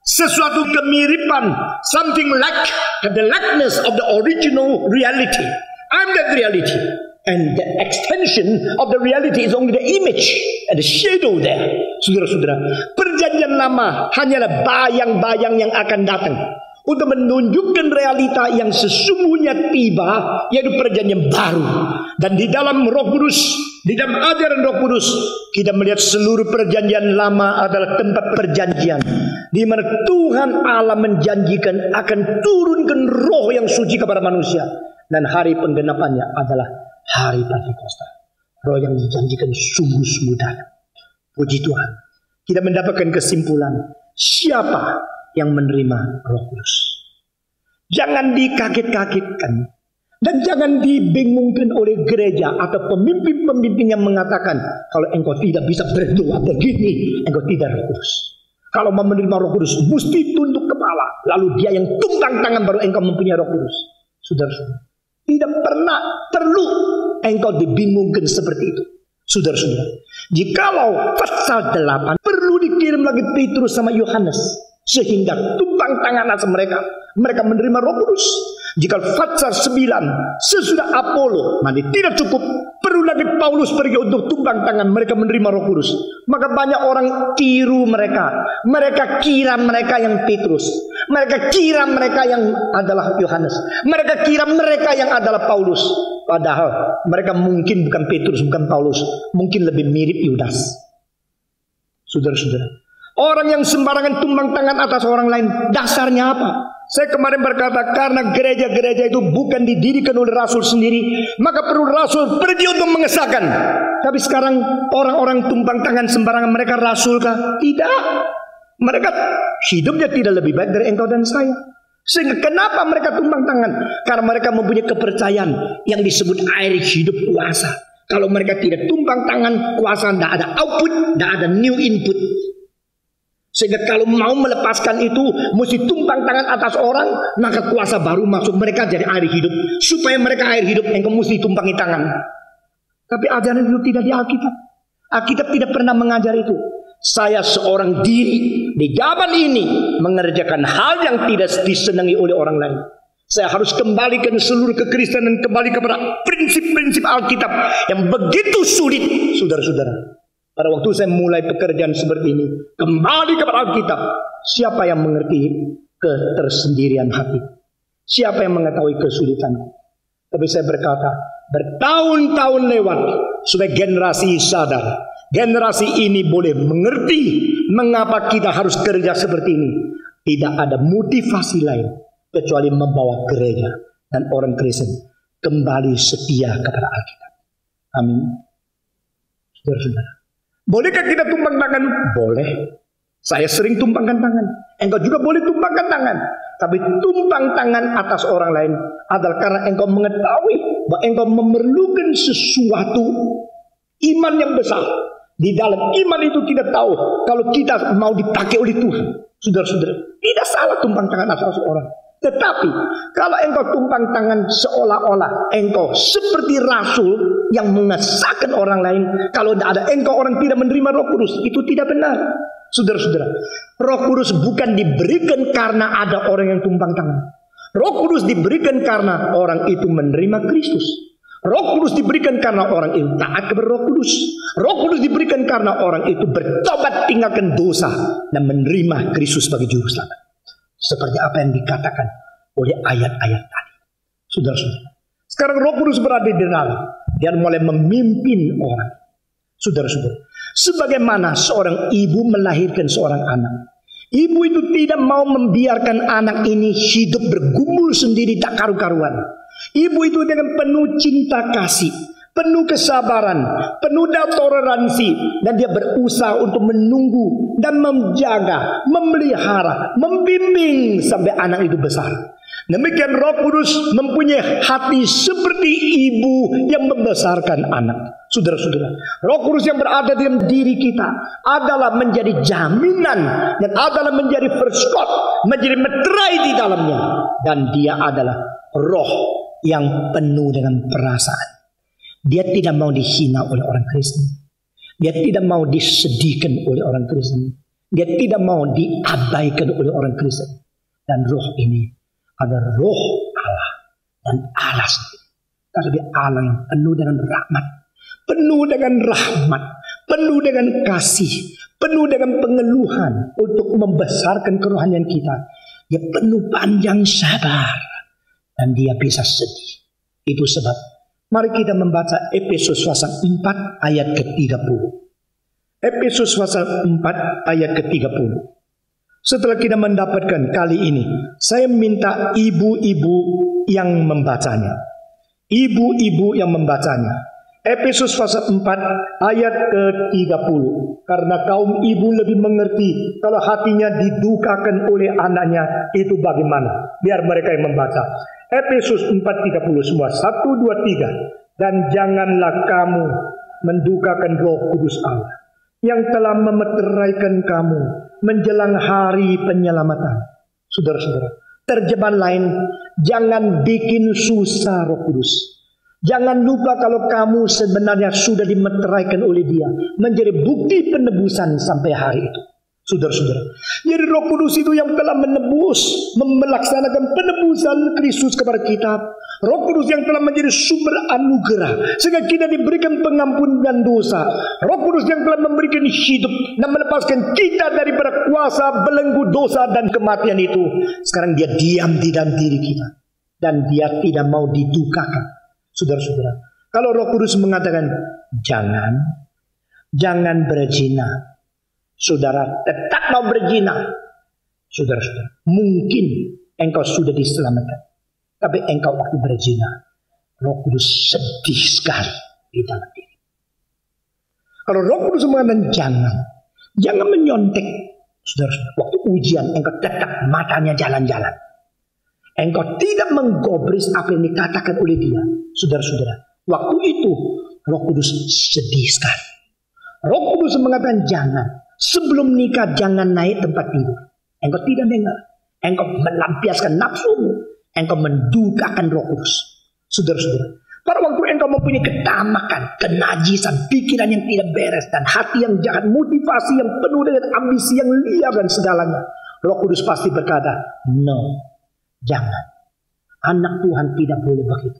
Sesuatu kemiripan, something like the likeness of the original reality. I'm that reality. And the extension of the reality is only the image and the shadow there. Saudara-saudara, perjanjian lama hanyalah bayang-bayang yang akan datang untuk menunjukkan realita yang sesungguhnya tiba, yaitu perjanjian baru. Dan di dalam Roh Kudus, di dalam ajaran Roh Kudus, kita melihat seluruh perjanjian lama adalah tempat perjanjian di mana Tuhan Allah menjanjikan akan turunkan roh yang suci kepada manusia. Dan hari penggenapannya adalah hari Pentakosta. Roh yang dijanjikan sungguh-sungguh datang. Puji Tuhan, kita mendapatkan kesimpulan siapa yang menerima Roh Kudus. Jangan dikaget-kagetkan dan jangan dibingungkan oleh gereja atau pemimpin-pemimpin yang mengatakan kalau engkau tidak bisa berdoa begini, engkau tidak Roh Kudus. Kalau mau menerima Roh Kudus mesti tunduk kepala, lalu dia yang tumpang tangan baru engkau mempunyai Roh Kudus. Saudara-saudara, Tidak pernah perlu engkau dibingungkan seperti itu. Saudara-saudara, jikalau pasal 8 perlu dikirim lagi Petrus sama Yohanes, sehingga tumpang tangan atas mereka menerima Roh Kudus. Jika pasal 9 sesudah Apollo masih tidak cukup, perlu lagi Paulus pergi untuk tumpang tangan, mereka menerima Roh Kudus. Maka banyak orang tiru mereka kira mereka yang Petrus, mereka kira mereka yang adalah Yohanes, mereka kira mereka yang adalah Paulus. Padahal mereka mungkin bukan Petrus, bukan Paulus, mungkin lebih mirip Yudas. Saudara-saudara, orang yang sembarangan tumpang tangan atas orang lain, dasarnya apa? Saya kemarin berkata, karena gereja-gereja itu bukan didirikan oleh rasul sendiri, maka perlu rasul pergi untuk mengesahkan. Tapi sekarang orang-orang tumpang tangan sembarangan, mereka rasul kah? Tidak. Mereka hidupnya tidak lebih baik dari engkau dan saya. Sehingga kenapa mereka tumpang tangan? Karena mereka mempunyai kepercayaan yang disebut air hidup kuasa. Kalau mereka tidak tumpang tangan, kuasa tidak ada output, tidak ada new input. Sehingga kalau mau melepaskan itu, mesti tumpang tangan atas orang, maka kuasa baru masuk, mereka jadi air hidup. Supaya mereka air hidup, engkau mesti tumpangi tangan. Tapi ajaran itu tidak di Alkitab. Alkitab tidak pernah mengajar itu. Saya seorang diri di zaman ini mengerjakan hal yang tidak disenangi oleh orang lain. Saya harus kembalikan seluruh kekristenan kembali kepada prinsip-prinsip Alkitab yang begitu sulit, saudara-saudara. Pada waktu saya mulai pekerjaan seperti ini, kembali kepada Alkitab. Siapa yang mengerti ketersendirian hati? Siapa yang mengetahui kesulitanku? Tapi saya berkata, bertahun-tahun lewat supaya generasi sadar. Generasi ini boleh mengerti mengapa kita harus kerja seperti ini. Tidak ada motivasi lain kecuali membawa gereja dan orang Kristen kembali setia kepada Alkitab. Amin. Saudara-saudara, bolehkah kita tumpang tangan? Boleh. Saya sering tumpangkan tangan. Engkau juga boleh tumpangkan tangan. Tapi tumpang tangan atas orang lain adalah karena engkau mengetahui bahwa engkau memerlukan sesuatu iman yang besar. Di dalam iman itu kita tahu kalau kita mau dipakai oleh Tuhan. Saudara-saudara, tidak salah tumpang tangan atas orang. Tetapi kalau engkau tumpang tangan seolah-olah engkau seperti rasul yang mengesahkan orang lain, kalau tidak ada engkau orang tidak menerima Roh Kudus, itu tidak benar. Saudara-saudara, Roh Kudus bukan diberikan karena ada orang yang tumpang tangan. Roh Kudus diberikan karena orang itu menerima Kristus. Roh Kudus diberikan karena orang itu taat kepada Roh Kudus. Roh Kudus diberikan karena orang itu bertobat, tinggalkan dosa, dan menerima Kristus sebagai juru selamat. Seperti apa yang dikatakan oleh ayat-ayat tadi. Saudara-saudara, sekarang Roh Kudus berada di dalam. Dia mulai memimpin orang. Saudara-saudara, sebagaimana seorang ibu melahirkan seorang anak, ibu itu tidak mau membiarkan anak ini hidup bergumul sendiri tak karu-karuan. Ibu itu dengan penuh cinta kasih, penuh kesabaran, penuh toleransi, dan dia berusaha untuk menunggu dan menjaga, memelihara, membimbing sampai anak itu besar. Demikian Roh Kudus mempunyai hati seperti ibu yang membesarkan anak. Saudara-saudara, Roh Kudus yang berada dalam diri kita adalah menjadi jaminan dan adalah menjadi perskot, menjadi meterai di dalamnya. Dan dia adalah roh yang penuh dengan perasaan. Dia tidak mau dihina oleh orang Kristen. Dia tidak mau disedihkan oleh orang Kristen. Dia tidak mau diabaikan oleh orang Kristen. Dan roh ini adalah roh Allah. Dan Allah sendiri. Karena dia Allah yang penuh dengan rahmat, penuh dengan rahmat, penuh dengan kasih, penuh dengan pengeluhan untuk membesarkan kerohanian kita. Dia penuh panjang sabar. Dan dia bisa sedih. Itu sebab mari kita membaca Efesus pasal 4 ayat ke-30. Efesus pasal 4 ayat ke-30. Setelah kita mendapatkan kali ini, saya minta ibu-ibu yang membacanya. Ibu-ibu yang membacanya. Efesus pasal 4 ayat ke-30. Karena kaum ibu lebih mengerti kalau hatinya didukakan oleh anaknya itu bagaimana. Biar mereka yang membaca. Efesus 4:30 semua. 1, 2, 3. Dan janganlah kamu mendukakan Roh Kudus Allah yang telah memeteraikan kamu menjelang hari penyelamatan. Saudara-saudara, Terjemahan lain, jangan bikin susah Roh Kudus. Jangan lupa kalau kamu sebenarnya sudah dimeteraikan oleh Dia, menjadi bukti penebusan sampai hari itu. Saudara-saudara, jadi Roh Kudus itu yang telah menebus, melaksanakan penebusan Kristus kepada kita. Roh Kudus yang telah menjadi sumber anugerah, sehingga kita diberikan pengampunan dosa. Roh Kudus yang telah memberikan hidup dan melepaskan kita daripada kuasa belenggu dosa dan kematian itu. Sekarang Dia diam di dalam diri kita, dan Dia tidak mau didukakan. Saudara-saudara, kalau Roh Kudus mengatakan jangan berzina, saudara tetap mau berzina, saudara-saudara, mungkin engkau sudah diselamatkan, tapi engkau waktu berzina, Roh Kudus sedih sekali di dalam diri. Kalau Roh Kudus mengatakan jangan menyontek, saudara-saudara, waktu ujian engkau tetap matanya jalan-jalan, engkau tidak menggobris apa yang dikatakan oleh Dia, saudara-saudara, waktu itu Roh Kudus sedih sekali. Roh Kudus mengatakan sebelum nikah jangan naik tempat tidur. Engkau tidak dengar. Engkau melampiaskan nafsumu. Engkau mendukakan Roh Kudus. Saudara-saudara, pada waktu engkau mempunyai ketamakan, kenajisan, pikiran yang tidak beres, dan hati yang jahat, motivasi yang penuh dengan ambisi yang liar dan segalanya, Roh Kudus pasti berkata, no, jangan. Anak Tuhan tidak boleh begitu.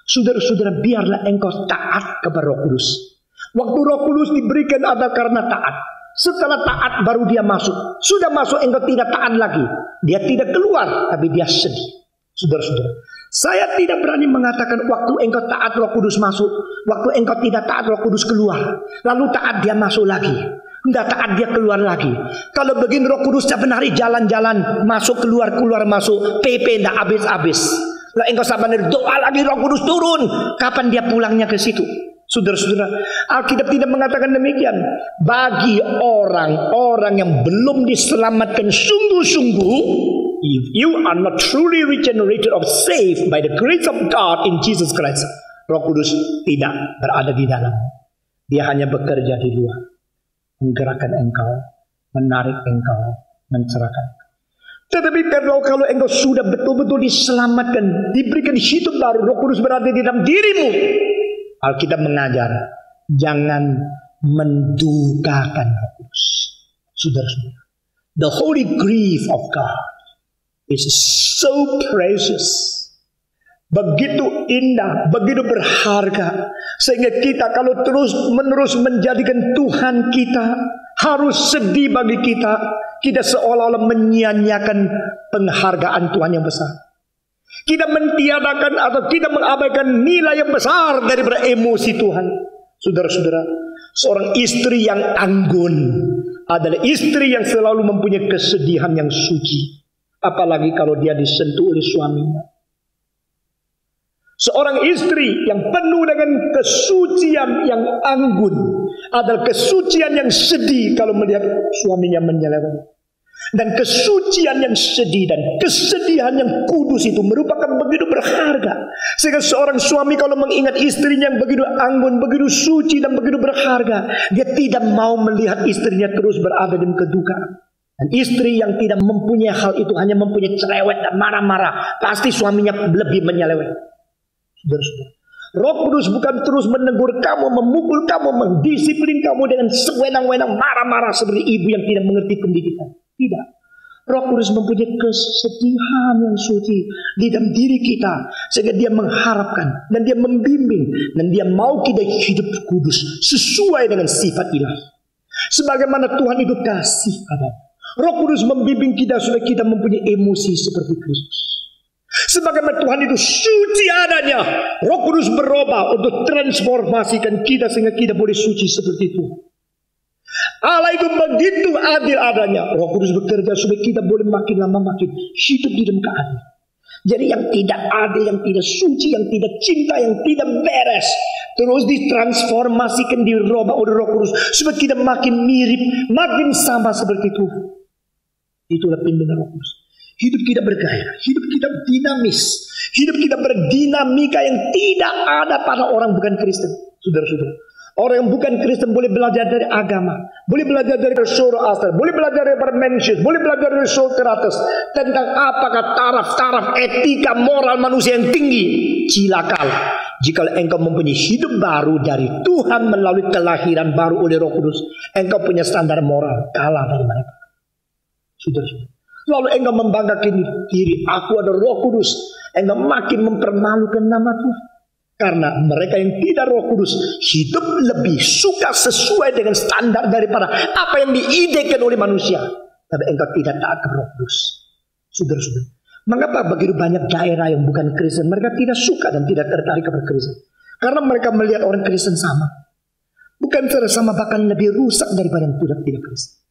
Saudara-saudara, biarlah engkau taat kepada Roh Kudus. Waktu Roh Kudus diberikan adalah karena taat. Setelah taat baru dia masuk. Sudah masuk engkau tidak taat lagi. Dia tidak keluar, tapi dia sedih. Saudara-saudara, saya tidak berani mengatakan waktu engkau taat Roh Kudus masuk, waktu engkau tidak taat Roh Kudus keluar. Lalu taat dia masuk lagi. Tidak taat dia keluar lagi. Kalau begini Roh Kudus setiap hari jalan-jalan, masuk keluar masuk, PP tidak habis-habis. Lalu engkau sabar doa lagi Roh Kudus turun. Kapan dia pulangnya ke situ? Saudara-saudara, Alkitab tidak mengatakan demikian. Bagi orang-orang yang belum diselamatkan sungguh-sungguh, if you are not truly regenerated or saved by the grace of God in Jesus Christ, Roh Kudus tidak berada di dalam. Dia hanya bekerja di luar, menggerakkan engkau, menarik engkau, mencerahkan. Tetapi kalau engkau sudah betul-betul diselamatkan, diberikan hidup baru, Roh Kudus berada di dalam dirimu, Alkitab mengajar, jangan mendukakan Roh Kudus. Saudara-saudara, the holy grief of God is so precious. Begitu indah, begitu berharga, sehingga kita kalau terus-menerus menjadikan Tuhan kita harus sedih bagi kita, kita seolah-olah menyia-nyiakan penghargaan Tuhan yang besar. Kita mentiadakan atau kita mengabaikan nilai yang besar daripada emosi Tuhan. Saudara-saudara, seorang istri yang anggun adalah istri yang selalu mempunyai kesedihan yang suci. Apalagi kalau dia disentuh oleh suaminya. Seorang istri yang penuh dengan kesucian yang anggun adalah kesucian yang sedih kalau melihat suaminya menyeleweng. Dan kesucian yang sedih dan kesedihan yang kudus itu merupakan begitu berharga. Sehingga seorang suami kalau mengingat istrinya yang begitu anggun, begitu suci dan begitu berharga, dia tidak mau melihat istrinya terus berada dalam kedukaan. Dan istri yang tidak mempunyai hal itu, hanya mempunyai cerewet dan marah-marah, pasti suaminya lebih menyeleweng. Saudara-saudara, Roh Kudus bukan terus menegur kamu, memukul kamu, mendisiplin kamu dengan sewenang-wenang, marah-marah seperti ibu yang tidak mengerti pendidikan. Tidak. Roh Kudus mempunyai kesedihan yang suci di dalam diri kita, sehingga dia mengharapkan dan dia membimbing dan dia mau kita hidup kudus sesuai dengan sifat ilahi. Sebagaimana Tuhan itu kasih adanya. Roh Kudus membimbing kita supaya kita mempunyai emosi seperti Kristus. Sebagaimana Tuhan itu suci adanya, Roh Kudus berubah untuk transformasikan kita sehingga kita boleh suci seperti Tuhan. Allah itu begitu adil adanya. Roh Kudus bekerja supaya kita boleh makin lama makin hidup di dalam keadilan. Jadi yang tidak adil, yang tidak suci, yang tidak cinta, yang tidak beres, terus ditransformasikan, dirubah oleh Roh Kudus supaya kita makin mirip, makin sama seperti Tuhan. Itulah pimpinan Roh Kudus. Hidup kita bergairah, hidup kita dinamis, hidup kita berdinamika yang tidak ada pada orang bukan Kristen. Saudara-saudara, Orang yang bukan Kristen boleh belajar dari agama, boleh belajar dari Zoroaster, boleh belajar dari Parmenides, boleh belajar dari Socrates tentang apakah taraf-taraf etika moral manusia yang tinggi. Cilakalah jika engkau mempunyai hidup baru dari Tuhan melalui kelahiran baru oleh Roh Kudus, engkau punya standar moral kalah dari mereka. Saudara-saudara, lalu engkau membanggakan diri, aku ada Roh Kudus, engkau makin mempermalukan nama Tuhan. Karena mereka yang tidak Roh Kudus hidup lebih suka sesuai dengan standar daripada apa yang diidekan oleh manusia. Tapi engkau tidak taat kepada Roh Kudus. Saudara-saudara, mengapa begitu banyak daerah yang bukan Kristen mereka tidak suka dan tidak tertarik kepada Kristen? Karena mereka melihat orang Kristen sama. Bukan sama, bahkan lebih rusak daripada yang tidak Kristen.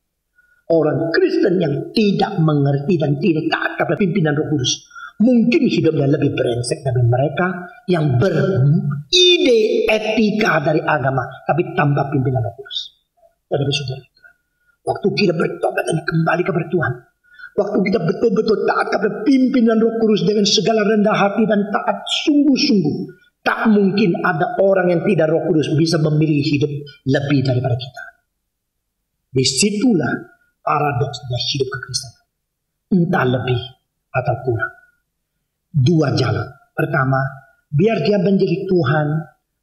Orang Kristen yang tidak mengerti dan tidak taat kepada pimpinan Roh Kudus mungkin hidupnya lebih brengsek dari mereka yang beride etika dari agama tapi tanpa pimpinan Roh Kudus. Saudara-saudara, waktu kita bertobat dan kembali kepada Tuhan, waktu kita betul-betul taat kepada pimpinan Roh Kudus dengan segala rendah hati dan taat sungguh-sungguh, tak mungkin ada orang yang tidak Roh Kudus bisa memilih hidup lebih daripada kita. Disitulah paradoksnya hidup kekristenan, entah lebih atau kurang. Dua jalan. Pertama, biar dia menjadi Tuhan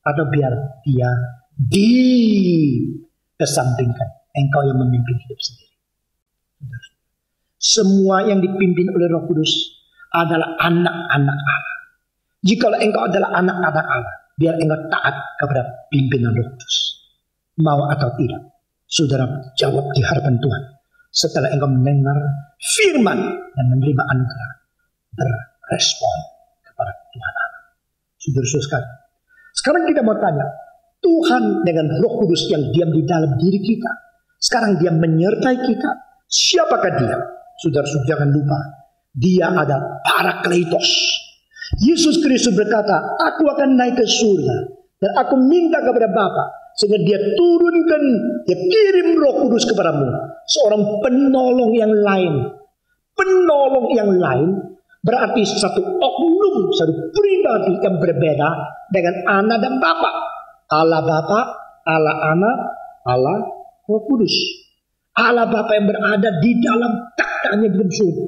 atau biar dia dikesampingkan. Engkau yang memimpin hidup sendiri. Semua yang dipimpin oleh Roh Kudus adalah anak-anak Allah. Jikalau engkau adalah anak-anak Allah, biar engkau taat kepada pimpinan Roh Kudus. Mau atau tidak, saudara jawab di hadapan Tuhan. Setelah engkau mendengar firman dan menerima anugerah, respon kepada Tuhan Allah. Saudara-saudara sekalian, sekarang kita mau tanya, Tuhan dengan Roh Kudus yang diam di dalam diri kita, sekarang dia menyertai kita. Siapakah dia? Saudara-saudara jangan lupa, dia adalah Parakletos. Yesus Kristus berkata, aku akan naik ke surga dan aku minta kepada Bapa sehingga dia turunkan, dia kirim Roh Kudus kepadamu, seorang penolong yang lain. Penolong yang lain berarti satu oknum, satu pribadi yang berbeda dengan Anak dan Bapa. Allah Bapa, Allah Anak, Allah Roh Kudus. Allah Bapa yang berada di dalam tahtanya di dalam surga,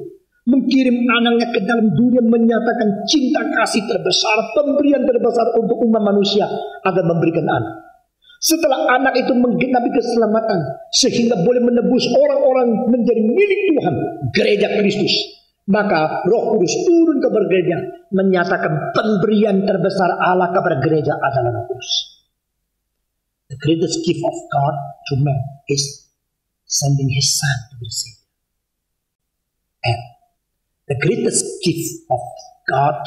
mengirim anaknya ke dalam dunia, menyatakan cinta kasih terbesar, pemberian terbesar untuk umat manusia agar memberikan anak. Setelah anak itu menggenapi keselamatan sehingga boleh menebus orang-orang menjadi milik Tuhan, gereja Kristus, maka Roh Kudus turun ke gereja, menyatakan pemberian terbesar Allah kepada gereja adalah Roh Kudus. The greatest gift of God to man is sending His Son to be saved. And the greatest gift of God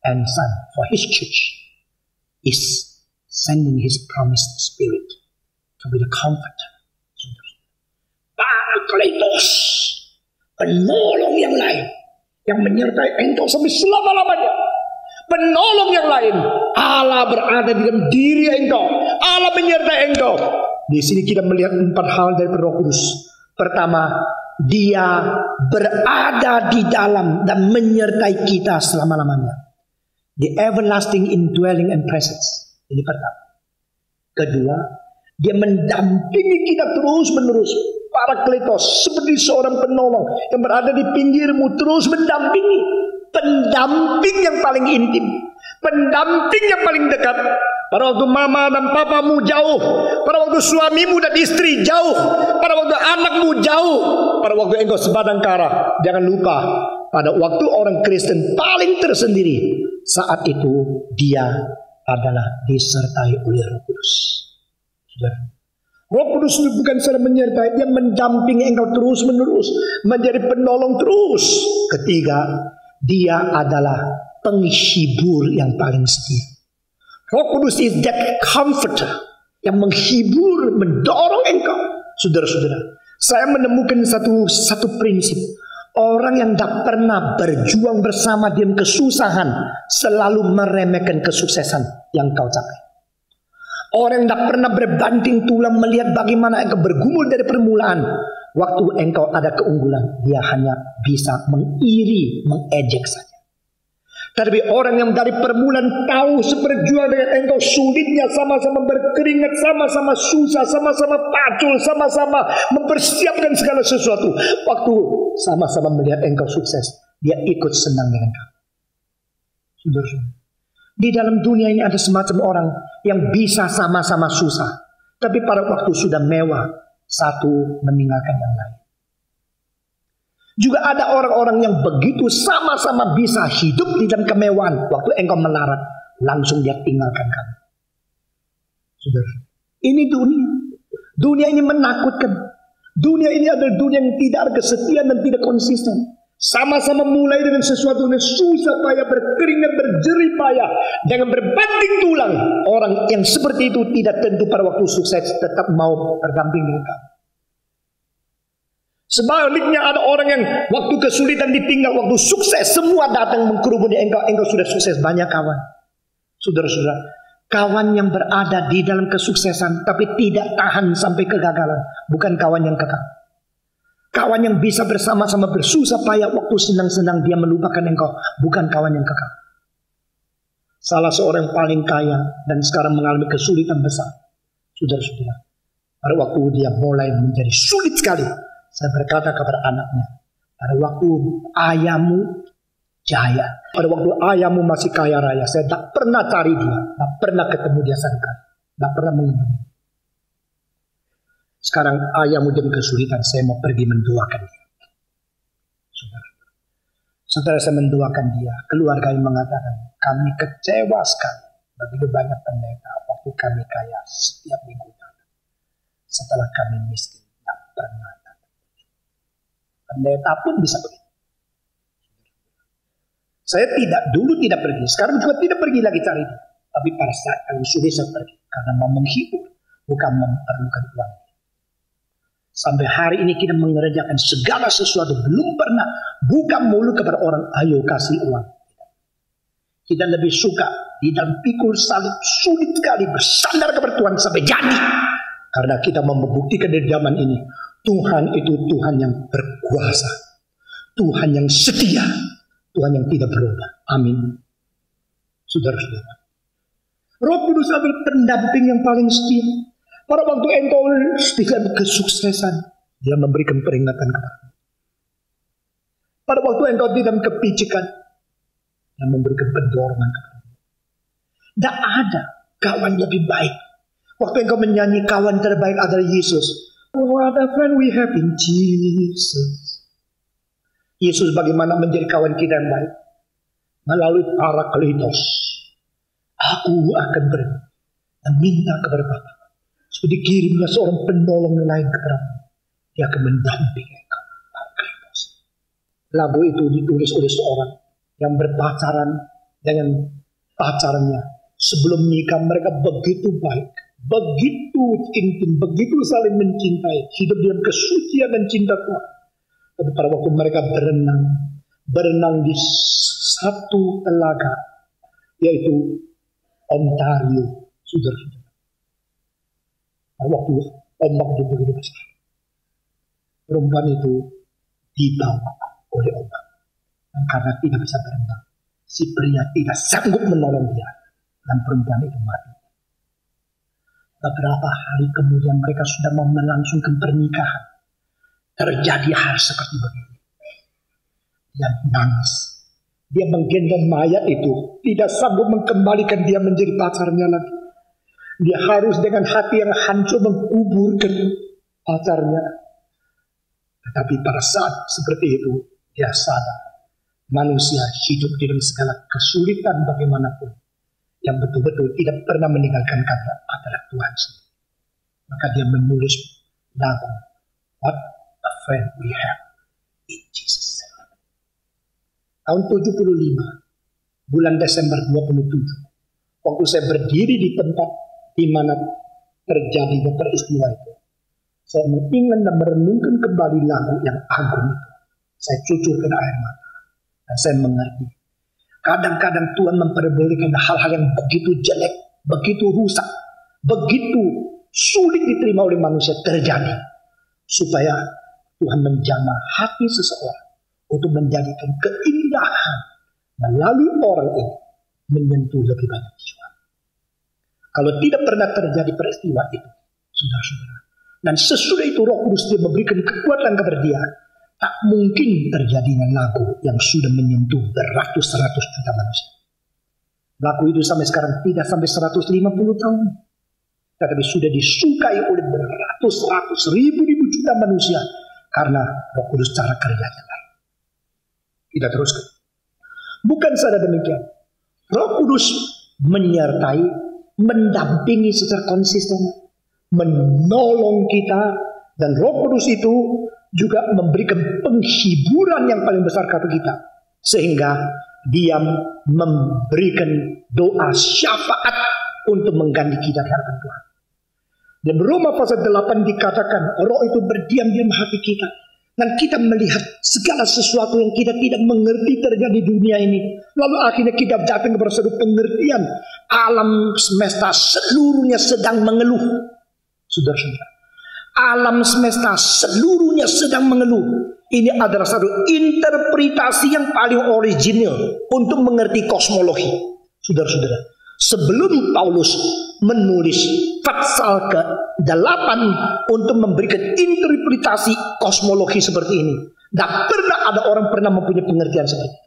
and Son for His church is sending His promised Spirit to be the comforter. Parakletos, penolong yang lain yang menyertai engkau sampai selama-lamanya. Penolong yang lain, Allah berada di dalam diri engkau, Allah menyertai engkau. Di sini kita melihat 4 hal dari Roh Kudus. Pertama, dia berada di dalam dan menyertai kita selama-lamanya. The everlasting indwelling and presence. Ini pertama. Kedua, dia mendampingi kita terus-menerus. Parakletos, seperti seorang penolong yang berada di pinggirmu, terus mendampingi. Pendamping yang paling intim, pendamping yang paling dekat. Pada waktu mama dan papamu jauh, pada waktu suamimu dan istri jauh, pada waktu anakmu jauh, pada waktu engkau sebatang kara. Jangan lupa, pada waktu orang Kristen paling tersendiri, saat itu dia adalah disertai oleh Roh Kudus. Roh Kudus itu bukan saja menyertai, dia mendampingi engkau terus menerus, menjadi penolong terus. Ketiga, dia adalah penghibur yang paling setia. Roh Kudus is that comforter yang menghibur, mendorong engkau. Saudara-saudara, saya menemukan satu prinsip. Orang yang tak pernah berjuang bersama dalam kesusahan selalu meremehkan kesuksesan yang kau capai. Orang yang tak pernah berbanting tulang melihat bagaimana engkau bergumul dari permulaan. Waktu engkau ada keunggulan, dia hanya bisa mengiri, mengejek saja. Tapi orang yang dari permulaan tahu seberjuang dengan engkau, sulitnya, sama-sama berkeringat, sama-sama susah, sama-sama pacul, sama-sama mempersiapkan segala sesuatu. Waktu sama-sama melihat engkau sukses, dia ikut senang dengan kamu. Saudara, di dalam dunia ini ada semacam orang yang bisa sama-sama susah, tapi pada waktu sudah mewah, satu meninggalkan yang lain. Juga ada orang-orang yang begitu sama-sama bisa hidup di dalam kemewahan, waktu engkau melarat, langsung dia tinggalkan kamu. Saudara, ini dunia. Dunia ini menakutkan. Dunia ini adalah dunia yang tidak ada kesetiaan dan tidak konsisten. Sama-sama mulai dengan sesuatu yang susah payah, berkeringat, berjerih payah, dengan berbanting tulang. Orang yang seperti itu tidak tentu pada waktu sukses tetap mau berdamping dengan kamu. Sebaliknya ada orang yang waktu kesulitan ditinggal, waktu sukses semua datang mengkerumuni engkau, engkau sudah sukses, banyak kawan. Saudara-saudara, kawan yang berada di dalam kesuksesan tapi tidak tahan sampai kegagalan, bukan kawan yang kekal. Kawan yang bisa bersama-sama bersusah payah, waktu senang-senang dia melupakan engkau, bukan kawan yang kekal. Salah seorang paling kaya dan sekarang mengalami kesulitan besar. Saudara-saudara, pada waktu dia mulai menjadi sulit sekali, saya berkata kepada anaknya, pada waktu ayahmu jaya, pada waktu ayahmu masih kaya raya, saya tak pernah cari dia, tak pernah ketemu dia sekali, tak pernah mengunjungi. Sekarang ayahmu dalam kesulitan, saya mau pergi mendoakan dia. Saudara, saya mendoakan dia. Keluarga yang mengatakan, kami kecewa sekali. Begitu banyak pendeta waktu kami kaya setiap minggu. Setelah kami miskin, tak pernah. Pendeta pun bisa begitu. Saya dulu tidak pergi, sekarang juga tidak pergi lagi cari dia. Tapi pada saat kami sudah saya pergi, karena mau menghibur, bukan memerlukan uang. Sampai hari ini kita mengerjakan segala sesuatu, belum pernah buka mulut kepada orang, ayo kasih uang. Kita lebih suka di dalam pikul salib, sulit sekali bersandar kepada Tuhan sampai jadi. Karena kita mau membuktikan di zaman ini, Tuhan itu Tuhan yang berkuasa, Tuhan yang setia, Tuhan yang tidak berubah. Amin. Saudara-saudara, Roh Kudus adalah pendamping yang paling setia. Pada waktu engkau dalam kesuksesan, dia memberikan peringatan kepadamu. Pada waktu engkau dalam kepicikan, dia memberikan pendorongan kepadamu. Tidak ada kawan lebih baik. Waktu engkau menyanyi, kawan terbaik adalah Yesus. What a friend we have in Jesus. Yesus bagaimana menjadi kawan kita yang baik? Melalui Parakletos. Aku akan pergi dan minta kepada Bapa, supaya dikirimlah seorang penolong lain kepadamu. Dia akan mendampingi engkau. Parakletos. Lagu itu ditulis oleh seorang yang berpacaran dengan pacarnya. Sebelum nikah mereka begitu baik, begitu intim, begitu saling mencintai, hidup dalam kesucian dan cinta Tuhan. Tapi pada waktu mereka berenang di satu telaga, yaitu Ontario, saudara-saudara. Pada waktu ombak itu begitu besar, perempuan itu dibawa oleh ombak. Dan karena tidak bisa berenang, si pria tidak sanggup menolong dia, dan perempuan itu mati. Beberapa hari kemudian mereka sudah mau melangsungkan pernikahan. Terjadi hal seperti begini. Dia nangis. Dia menggendong mayat itu. Tidak sanggup mengembalikan dia menjadi pacarnya lagi. Dia harus dengan hati yang hancur menguburkan pacarnya. Tetapi pada saat seperti itu, dia sadar. Manusia hidup dalam segala kesulitan bagaimanapun. Yang betul-betul tidak pernah meninggalkan kata adalah Tuhan sendiri. Maka dia menulis lagu What a Friend We Have in Jesus. Tahun 75, bulan Desember 27, waktu saya berdiri di tempat di mana terjadinya peristiwa itu, saya ingin dan merenungkan kembali lagu yang agung itu. Saya cucurkan air mata dan saya mengerti. Kadang-kadang Tuhan memperbolehkan hal-hal yang begitu jelek, begitu rusak, begitu sulit diterima oleh manusia terjadi. Supaya Tuhan menjamah hati seseorang untuk menjadikan keindahan melalui orang ini menyentuh lebih banyak jiwa. Kalau tidak pernah terjadi peristiwa itu, saudara-saudara, dan sesudah itu Roh Kudus dia memberikan kekuatan kepada dia, tak mungkin terjadinya lagu yang sudah menyentuh beratus-ratus juta manusia. Lagu itu sampai sekarang tidak sampai 150 tahun, tetapi sudah disukai oleh beratus-ratus ribu juta manusia karena Roh Kudus cara kerjanya lain. Kita teruskan. Bukan saja demikian, Roh Kudus menyertai, mendampingi secara konsisten, menolong kita, dan Roh Kudus itu juga memberikan penghiburan yang paling besar kepada kita, sehingga dia memberikan doa syafaat untuk mengganti kita di hadapan Tuhan. Dan Roma pasal 8 dikatakan Roh itu berdiam-diam hati kita, dan kita melihat segala sesuatu yang kita tidak mengerti terjadi di dunia ini. Lalu akhirnya kita datang kepada satu pengertian alam semesta seluruhnya sedang mengeluh. Saudara-saudara, alam semesta seluruhnya sedang mengeluh. Ini adalah satu interpretasi yang paling original untuk mengerti kosmologi. Saudara-saudara, sebelum Paulus menulis pasal ke-8 untuk memberikan interpretasi kosmologi seperti ini, tidak pernah ada orang pernah mempunyai pengertian seperti itu.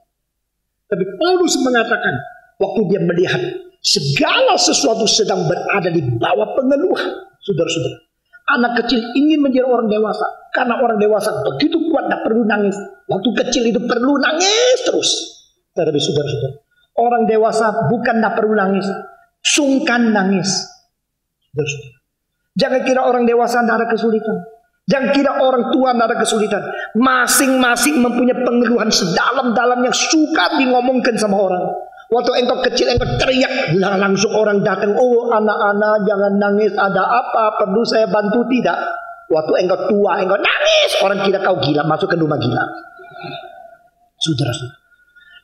Tapi Paulus mengatakan, waktu dia melihat segala sesuatu sedang berada di bawah pengeluhan, saudara-saudara, anak kecil ingin menjadi orang dewasa, karena orang dewasa begitu kuat tidak perlu nangis. Waktu kecil itu perlu nangis terus. Tapi saudara-saudara, orang dewasa bukan tidak perlu nangis, sungkan nangis. Saudara-saudara, jangan kira orang dewasa tidak ada kesulitan. Jangan kira orang tua tidak ada kesulitan. Masing-masing mempunyai pengeluhan sedalam-dalam yang suka ngomongkan sama orang. Waktu engkau kecil engkau teriak, langsung orang datang, oh anak-anak jangan nangis, ada apa, perlu saya bantu tidak? Waktu engkau tua engkau nangis, orang kira kau gila, masuk ke rumah gila. Saudara-saudara,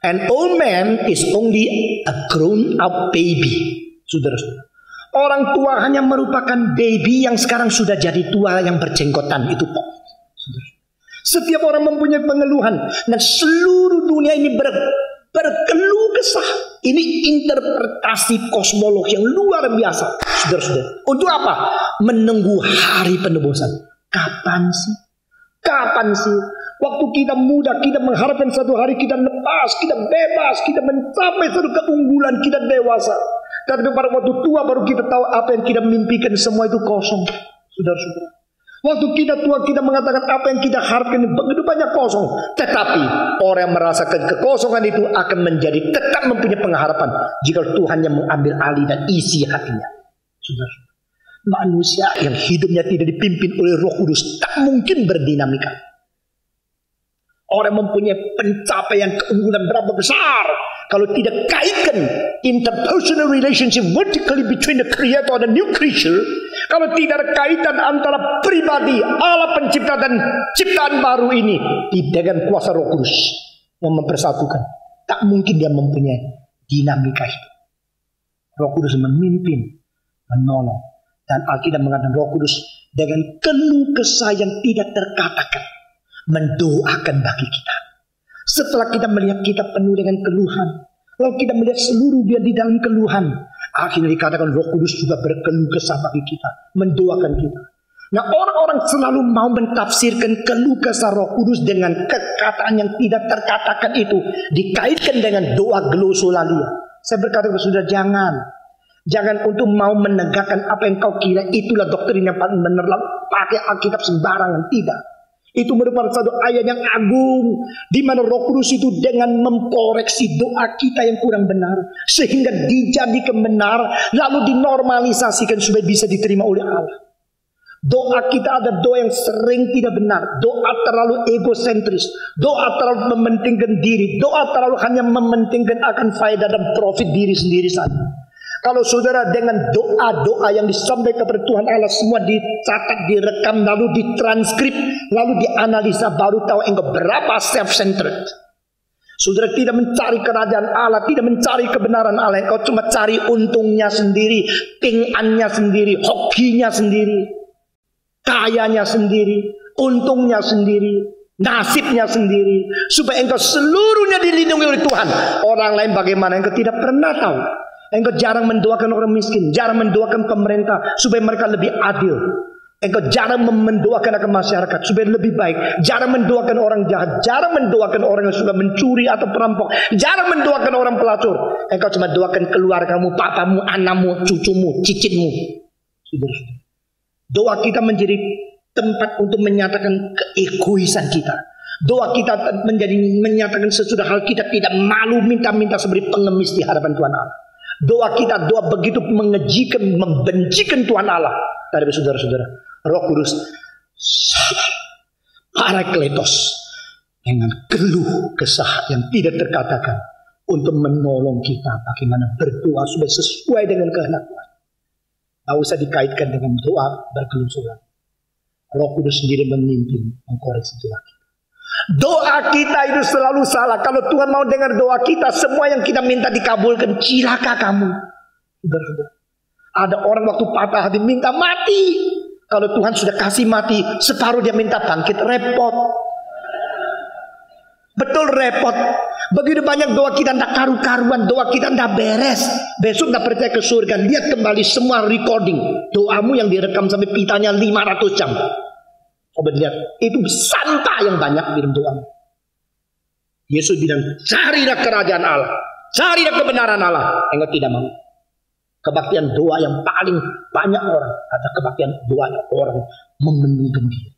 an old man is only a grown up baby. Saudara-saudara, orang tua hanya merupakan baby yang sekarang sudah jadi tua yang berjenggotan, itu kok. Setiap orang mempunyai pengeluhan, dan seluruh dunia ini berkeluh kesah. Ini interpretasi kosmologi yang luar biasa, saudara-saudara. Untuk apa? Menunggu hari penebusan. Kapan sih? Kapan sih? Waktu kita muda, kita mengharapkan satu hari kita lepas, kita bebas, kita mencapai satu keunggulan, kita dewasa. Tapi pada waktu tua baru kita tahu apa yang kita mimpikan, semua itu kosong, saudara-saudara. Waktu kita tua, kita mengatakan apa yang kita harapkan begitu banyak kosong. Tetapi orang yang merasakan kekosongan itu akan menjadi tetap mempunyai pengharapan jika Tuhan yang mengambil alih dan isi hatinya. Saudara, manusia yang hidupnya tidak dipimpin oleh Roh Kudus tak mungkin berdinamika. Orang mempunyai pencapaian keunggulan berapa besar kalau tidak kaitkan interpersonal relationship vertically between the creator and the new creature. Kalau tidak ada kaitan antara pribadi Allah pencipta dan ciptaan baru ini dengan kuasa Roh Kudus yang mempersatukan, tak mungkin dia mempunyai dinamika hidup. Roh Kudus memimpin, menolong, dan Alkitab mengatakan Roh Kudus dengan keluh kesah yang tidak terkatakan mendoakan bagi kita. Setelah kita melihat kita penuh dengan keluhan, lalu kita melihat seluruh dia di dalam keluhan, akhirnya dikatakan Roh Kudus juga berkeluh kesah bagi kita, mendoakan kita. Nah, orang-orang selalu mau mentafsirkan keluh kesah Roh Kudus dengan kekataan yang tidak terkatakan itu dikaitkan dengan doa glosolalia. Saya berkata kepada saudara, jangan untuk mau menegakkan apa yang kau kira itulah doktrin yang paling benar, lalu pakai Alkitab sembarangan. Tidak. Itu merupakan satu ayat yang agung, di mana Roh Kudus itu dengan memkoreksi doa kita yang kurang benar, sehingga dijadikan benar, lalu dinormalisasikan supaya bisa diterima oleh Allah. Doa kita ada doa yang sering tidak benar, doa terlalu egosentris, doa terlalu mementingkan diri, doa terlalu hanya mementingkan akan faedah dan profit diri sendiri saja. Kalau saudara dengan doa-doa yang disampaikan kepada Tuhan Allah semua dicatat, direkam, lalu ditranskrip, lalu dianalisa, baru tahu engkau berapa self-centered. Saudara tidak mencari kerajaan Allah, tidak mencari kebenaran Allah, engkau cuma cari untungnya sendiri, pingannya sendiri, hokinya sendiri, kayanya sendiri, untungnya sendiri. nasibnya sendiri, supaya engkau seluruhnya dilindungi oleh Tuhan. Orang lain bagaimana engkau tidak pernah tahu. Engkau jarang mendoakan orang miskin, jarang mendoakan pemerintah supaya mereka lebih adil. Engkau jarang mendoakan akan masyarakat supaya lebih baik. Jarang mendoakan orang jahat, jarang mendoakan orang yang suka mencuri atau perampok, jarang mendoakan orang pelacur. Engkau cuma doakan keluargamu, papamu, anakmu, cucumu, cicitmu. Saudara-saudara, doa kita menjadi tempat untuk menyatakan keegoisan kita. Doa kita menjadi menyatakan sesudah hal kita tidak malu minta-minta seperti pengemis di hadapan Tuhan Allah. Doa kita doa begitu mengejikan, membencikan Tuhan Allah. Dari saudara-saudara, Roh Kudus Parakletos dengan keluh kesah yang tidak terkatakan untuk menolong kita bagaimana berdoa supaya sesuai dengan kehendak Tuhan. Tak usah dikaitkan dengan doa berkeluh kesah. Roh Kudus sendiri memimpin mengkoreksi doa kita. Doa kita itu selalu salah. Kalau Tuhan mau dengar doa kita, semua yang kita minta dikabulkan, cilaka kamu. Saudara-saudara, ada orang waktu patah hati minta mati. Kalau Tuhan sudah kasih mati, separuh dia minta bangkit, repot. Betul repot. Begitu banyak doa kita tidak karu-karuan, doa kita tidak beres. Besok tidak percaya ke surga, lihat kembali semua recording doamu yang direkam sampai pitanya 500 jam. Coba lihat, itu sampah yang banyak di dalam doamu. Yesus bilang, carilah kerajaan Allah, carilah kebenaran Allah. Engkau tidak mau. Kebaktian doa yang paling banyak orang adalah kebaktian doa orang mementingkan diri.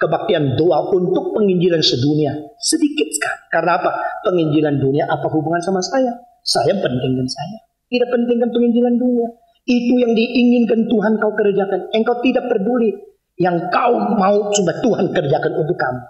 Kebaktian doa untuk penginjilan sedunia sedikit sekali. Karena apa? Penginjilan dunia apa hubungan sama saya? Saya pentingkan saya, tidak pentingkan penginjilan dunia. Itu yang diinginkan Tuhan kau kerjakan. Engkau tidak peduli. Yang kau mau coba Tuhan kerjakan untuk kamu.